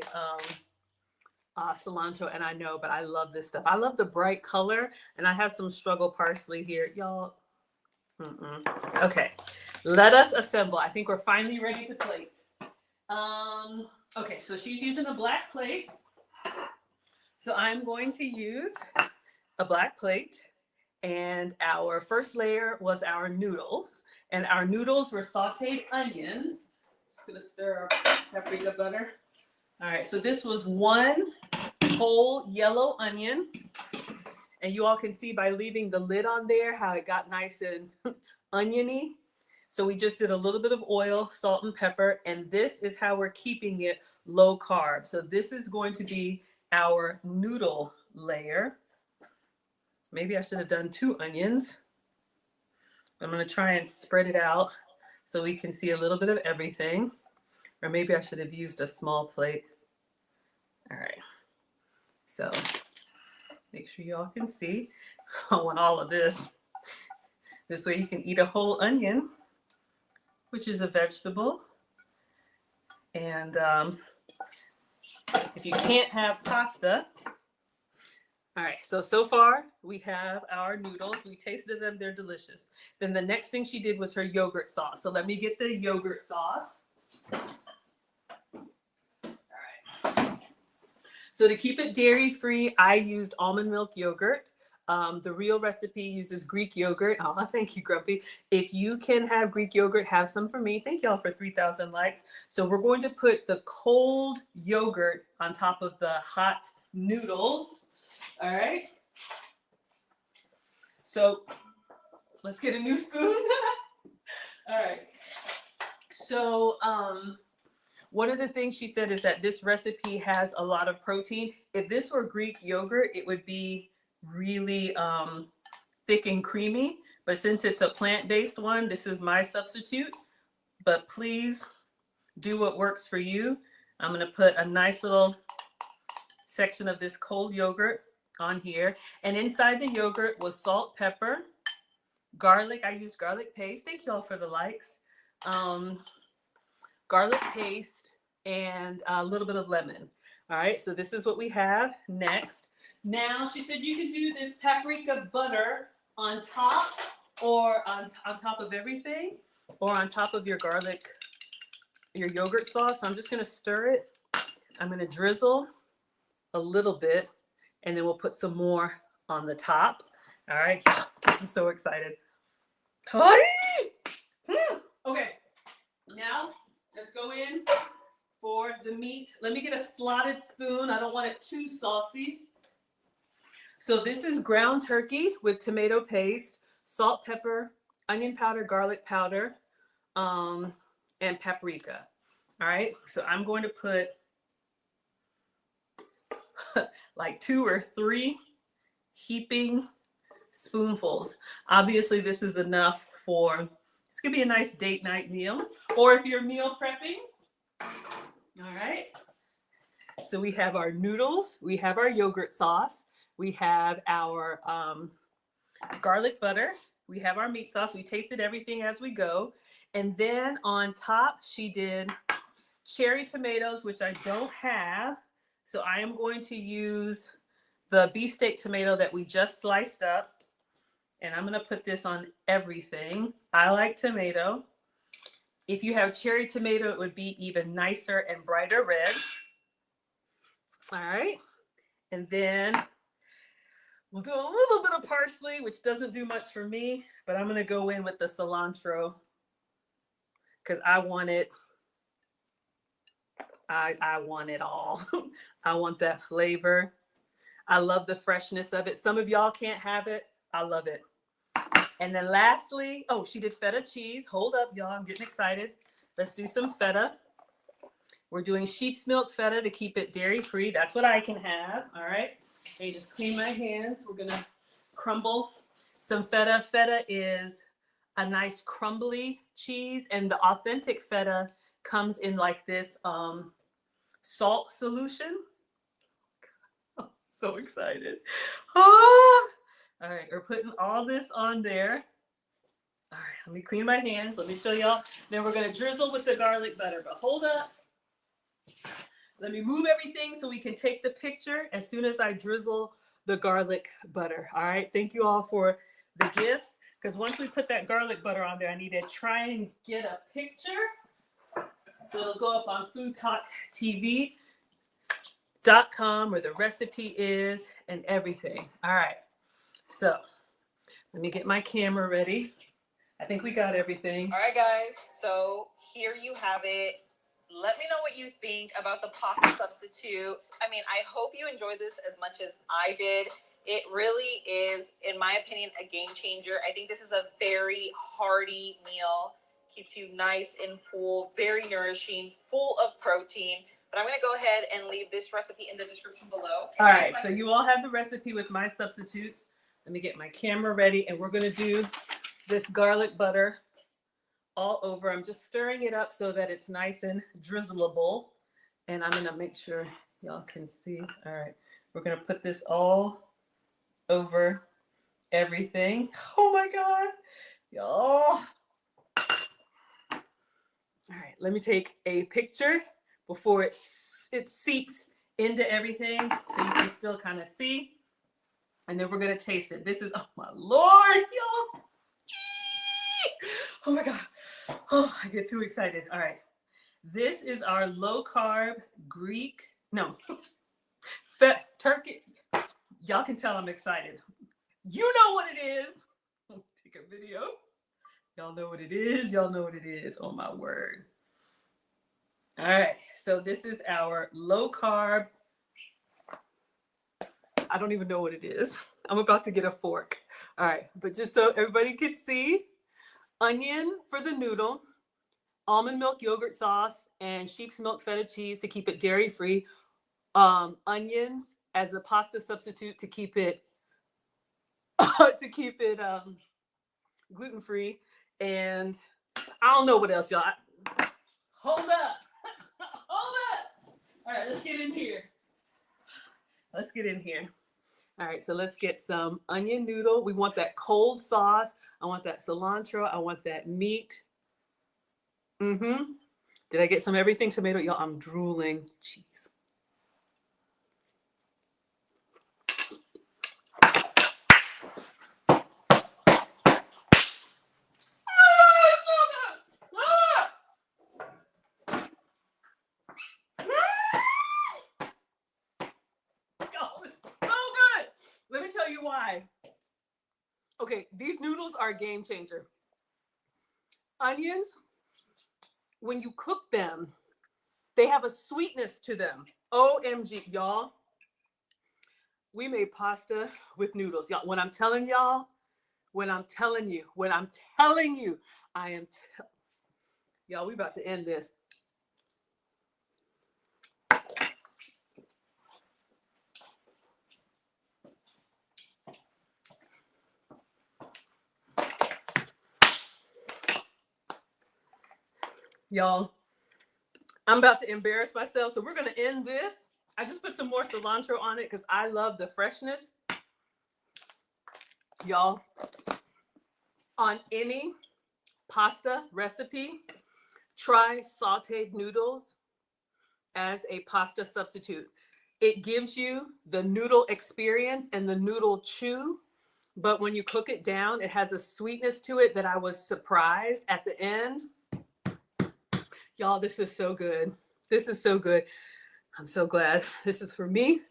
cilantro, and I know, but I love this stuff. I love the bright color, and I have some struggle parsley here. Y'all, okay. Let us assemble. I think we're finally ready to plate. Okay, so she's using a black plate. So I'm going to use a black plate, and our first layer was our noodles, and our noodles were sauteed onions. Just gonna stir our paprika butter. All right, so this was 1 whole yellow onion, and you all can see by leaving the lid on there how it got nice and oniony. So we just did a little bit of oil, salt, and pepper, and this is how we're keeping it low carb. So this is going to be our noodle layer. Maybe I should have done 2 onions. I'm going to try and spread it out so we can see a little bit of everything. Or maybe I should have used a small plate. All right. So make sure you all can see. I want all of this. This way you can eat a whole onion, which is a vegetable. And if you can't have pasta, all right, so far we have our noodles. We tasted them, they're delicious. Then the next thing she did was her yogurt sauce. So let me get the yogurt sauce. All right. So to keep it dairy-free, I used almond milk yogurt. The real recipe uses Greek yogurt. Oh, thank you, Grumpy. If you can have Greek yogurt, have some for me. Thank y'all for 3,000 likes. So we're going to put the cold yogurt on top of the hot noodles. All right. So let's get a new spoon. All right. So one of the things she said is that this recipe has a lot of protein. If this were Greek yogurt, it would be really thick and creamy, but since it's a plant-based one, this is my substitute. But please do what works for you. I'm going to put a nice little section of this cold yogurt on here, and inside the yogurt was salt, pepper, garlic. I used garlic paste. Thank you all for the likes. Garlic paste and a little bit of lemon. All right, so this is what we have next. Now, she said you can do this paprika butter on top or on top of everything or on top of your garlic, your yogurt sauce. So I'm just going to stir it. I'm going to drizzle a little bit, and then we'll put some more on the top. All right, I'm so excited. Okay, now let's go in for the meat. Let me get a slotted spoon. I don't want it too saucy. So this is ground turkey with tomato paste, salt, pepper, onion powder, garlic powder, and paprika. All right, so I'm going to put like 2 or 3 heaping spoonfuls. Obviously, this is enough for, this could be a nice date night meal, or if you're meal prepping. All right. So we have our noodles, we have our yogurt sauce, we have our garlic butter, we have our meat sauce. We tasted everything as we go. And then on top, she did cherry tomatoes, which I don't have. So I am going to use the beefsteak tomato that we just sliced up. And I'm going to put this on everything. I like tomato. If you have cherry tomato, it would be even nicer and brighter red. All right. And then we'll do a little bit of parsley, which doesn't do much for me, but I'm going to go in with the cilantro because I want it. I want it all. I want that flavor. I love the freshness of it. Some of y'all can't have it. I love it. And then lastly, oh, she did feta cheese. Hold up, y'all. I'm getting excited. Let's do some feta. We're doing sheep's milk feta to keep it dairy-free. That's what I can have. All right. Let me just clean my hands. We're going to crumble some feta. Feta is a nice crumbly cheese, and the authentic feta comes in like this salt solution. Oh, so excited. Oh. All right, we're putting all this on there. All right, let me clean my hands. Let me show y'all. Then we're gonna drizzle with the garlic butter, but hold up. Let me move everything so we can take the picture as soon as I drizzle the garlic butter. All right, thank you all for the gifts. Because once we put that garlic butter on there, I need to try and get a picture. So it'll go up on foodtalktv.com where the recipe is and everything. All right, so let me get my camera ready. I think we got everything. All right, guys, so here you have it. Let me know what you think about the pasta substitute. I mean, I hope you enjoyed this as much as I did. It really is, in my opinion, a game changer. I think this is a very hearty meal. Keeps you nice and full, very nourishing, full of protein. But I'm going to go ahead and leave this recipe in the description below. All right, so you all have the recipe with my substitutes. Let me get my camera ready, and we're going to do this garlic butter all over. I'm just stirring it up so that it's nice and drizzleable. And I'm going to make sure y'all can see. All right, we're going to put this all over everything. Oh my God, y'all. All right, let me take a picture before it seeps into everything so you can still kind of see. And then we're going to taste it. This is, oh my Lord, y'all. Oh my God. Oh, I get too excited. All right. This is our low carb Greek, no, turkey. Y'all can tell I'm excited. You know what it is. Take a video. Y'all know what it is. Y'all know what it is. Oh my word. All right. So this is our low carb. I don't even know what it is. I'm about to get a fork. All right. But just so everybody can see, onion for the noodle, almond milk yogurt sauce, and sheep's milk feta cheese to keep it dairy free. Onions as a pasta substitute to keep it gluten free. And I don't know what else, y'all. Hold up. Hold up. All right, let's get in here. Let's get in here. All right, so let's get some onion noodle. We want that cold sauce. I want that cilantro. I want that meat. Did I get some everything? Tomato, y'all, I'm drooling. Jeez. Let me tell you why. Okay, these noodles are a game changer. Onions, when you cook them, they have a sweetness to them. OMG, y'all. We made pasta with noodles. Y'all, when I'm telling y'all, y'all, we about to end this. Y'all, I'm about to embarrass myself. So we're going to end this. I just put some more cilantro on it because I love the freshness. Y'all, on any pasta recipe, try sauteed noodles as a pasta substitute. It gives you the noodle experience and the noodle chew, but when you cook it down, it has a sweetness to it that I was surprised at the end. Y'all, this is so good. This is so good. I'm so glad this is for me.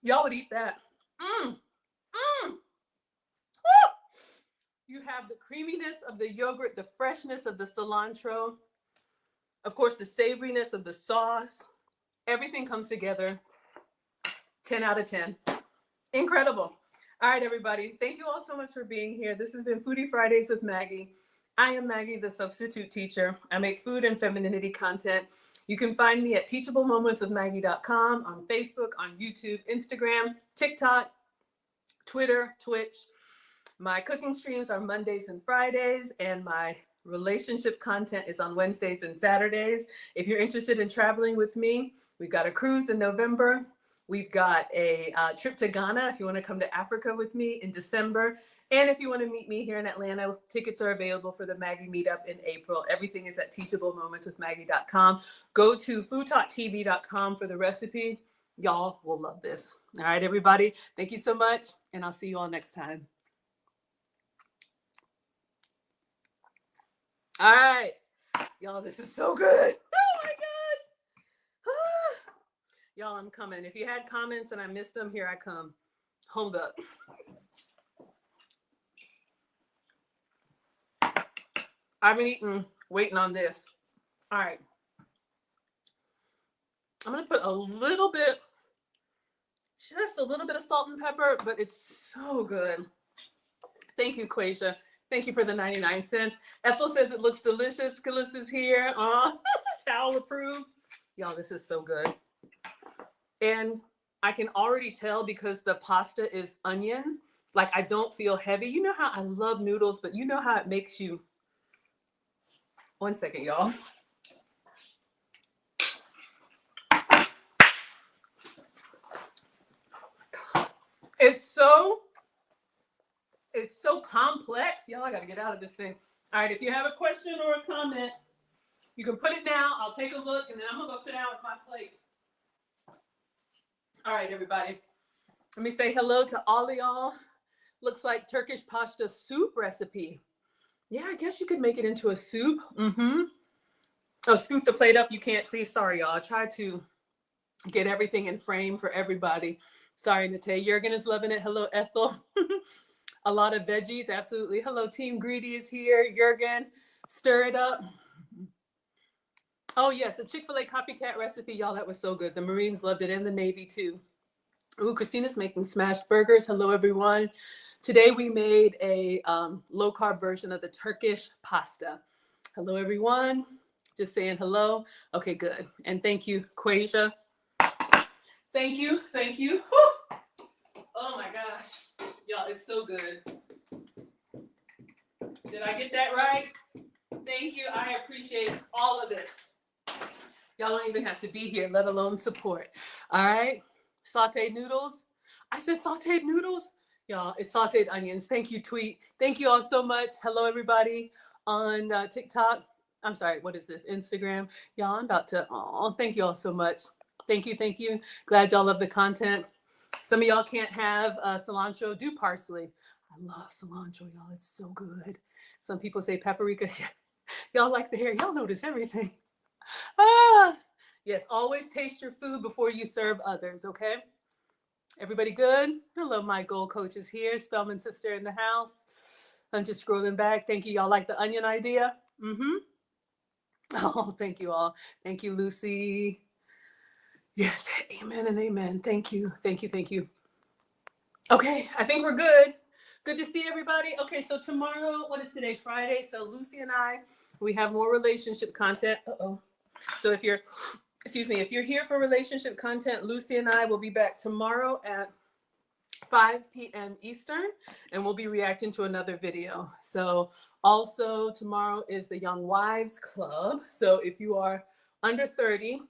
Y'all would eat that. Woo! You have the creaminess of the yogurt, the freshness of the cilantro, of course, the savoriness of the sauce. Everything comes together. 10 out of 10. Incredible. All right, everybody. Thank you all so much for being here. This has been Foodie Fridays with Maggie. I am Maggie, the substitute teacher. I make food and femininity content. You can find me at teachablemomentswithmaggie.com, on Facebook, on YouTube, Instagram, TikTok, Twitter, Twitch. My cooking streams are Mondays and Fridays, and my relationship content is on Wednesdays and Saturdays. If you're interested in traveling with me, we've got a cruise in November. We've got a trip to Ghana if you want to come to Africa with me in December. And if you want to meet me here in Atlanta, tickets are available for the Maggie meetup in April. Everything is at teachablemomentswithmaggie.com. Go to foodtalktv.com for the recipe. Y'all will love this. All right, everybody. Thank you so much, and I'll see you all next time. All right. Y'all, this is so good. Oh my gosh. Y'all, I'm coming. If you had comments and I missed them, here I come. Hold up. I've been eating, waiting on this. All right. I'm going to put a little bit, just a little bit of salt and pepper, but it's so good. Thank you, Quasia. Thank you for the 99 cents. Ethel says it looks delicious. Killis is here. Towel approved. Y'all, this is so good. And I can already tell because the pasta is onions. Like, I don't feel heavy. You know how I love noodles, but you know how it makes you. One second, y'all. Oh my God. It's so complex. Y'all, I got to get out of this thing. All right, if you have a question or a comment, you can put it now. I'll take a look, and then I'm going to go sit down with my plate. All right, everybody. Let me say hello to all of y'all. Looks like Turkish pasta soup recipe. Yeah, I guess you could make it into a soup. Oh, scoot the plate up. You can't see. Sorry, y'all. I tried to get everything in frame for everybody. Sorry, Nate. Jurgen is loving it. Hello, Ethel. A lot of veggies. Absolutely. Hello, Team Greedy is here. Jurgen, stir it up. Oh, yes. A Chick-fil-A copycat recipe. Y'all, that was so good. The Marines loved it, and the Navy, too. Ooh, Christina's making smashed burgers. Hello, everyone. Today, we made a low-carb version of the Turkish pasta. Hello, everyone. Just saying hello. Okay, good. And thank you, Quasia. Thank you. Thank you. Woo! Oh, my gosh. Y'all, it's so good. Did I get that right? Thank you. I appreciate all of it. Y'all don't even have to be here, let alone support. All right. Sauteed noodles. I said sauteed noodles. Y'all, it's sauteed onions. Thank you, Tweet. Thank you all so much. Hello, everybody on TikTok. I'm sorry, what is this? Instagram. Y'all, I'm about to, thank you all so much. Thank you. Thank you. Glad y'all love the content. Some of y'all can't have cilantro. Do parsley. I love cilantro, y'all. It's so good. Some people say paprika. Y'all like the hair. Y'all notice everything. Yes, always taste your food before you serve others, okay? Everybody good? Hello, my goal coach is here. Spellman sister in the house. I'm just scrolling back. Thank you. Y'all like the onion idea? Oh, thank you all. Thank you, Lucy. Yes, amen and amen. Thank you. Thank you. Thank you. Okay, I think we're good. Good to see everybody. Okay, so tomorrow, what is today? Friday. So Lucy and I, we have more relationship content. So if you're here for relationship content, Lucy and I will be back tomorrow at 5 p.m. Eastern, and we'll be reacting to another video. So also tomorrow is the Young Wives Club. So if you are under 30,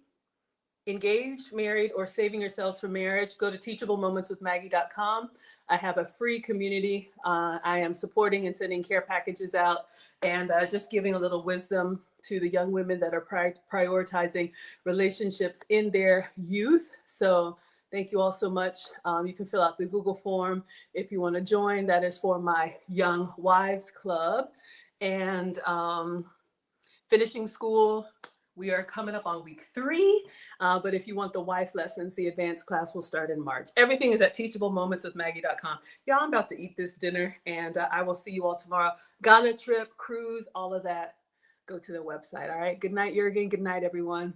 engaged, married, or saving yourselves for marriage, go to teachablemomentswithmaggie.com. I have a free community. I am supporting and sending care packages out and just giving a little wisdom to the young women that are prioritizing relationships in their youth. So thank you all so much. You can fill out the Google form if you want to join. That is for my Young Wives Club. And finishing school, we are coming up on week 3, but if you want the wife lessons, the advanced class will start in March. Everything is at teachablemomentswithmaggie.com. Y'all, I'm about to eat this dinner, and I will see you all tomorrow. Ghana trip, cruise, all of that, go to the website. All right. Good night, Jurgen. Good night, everyone.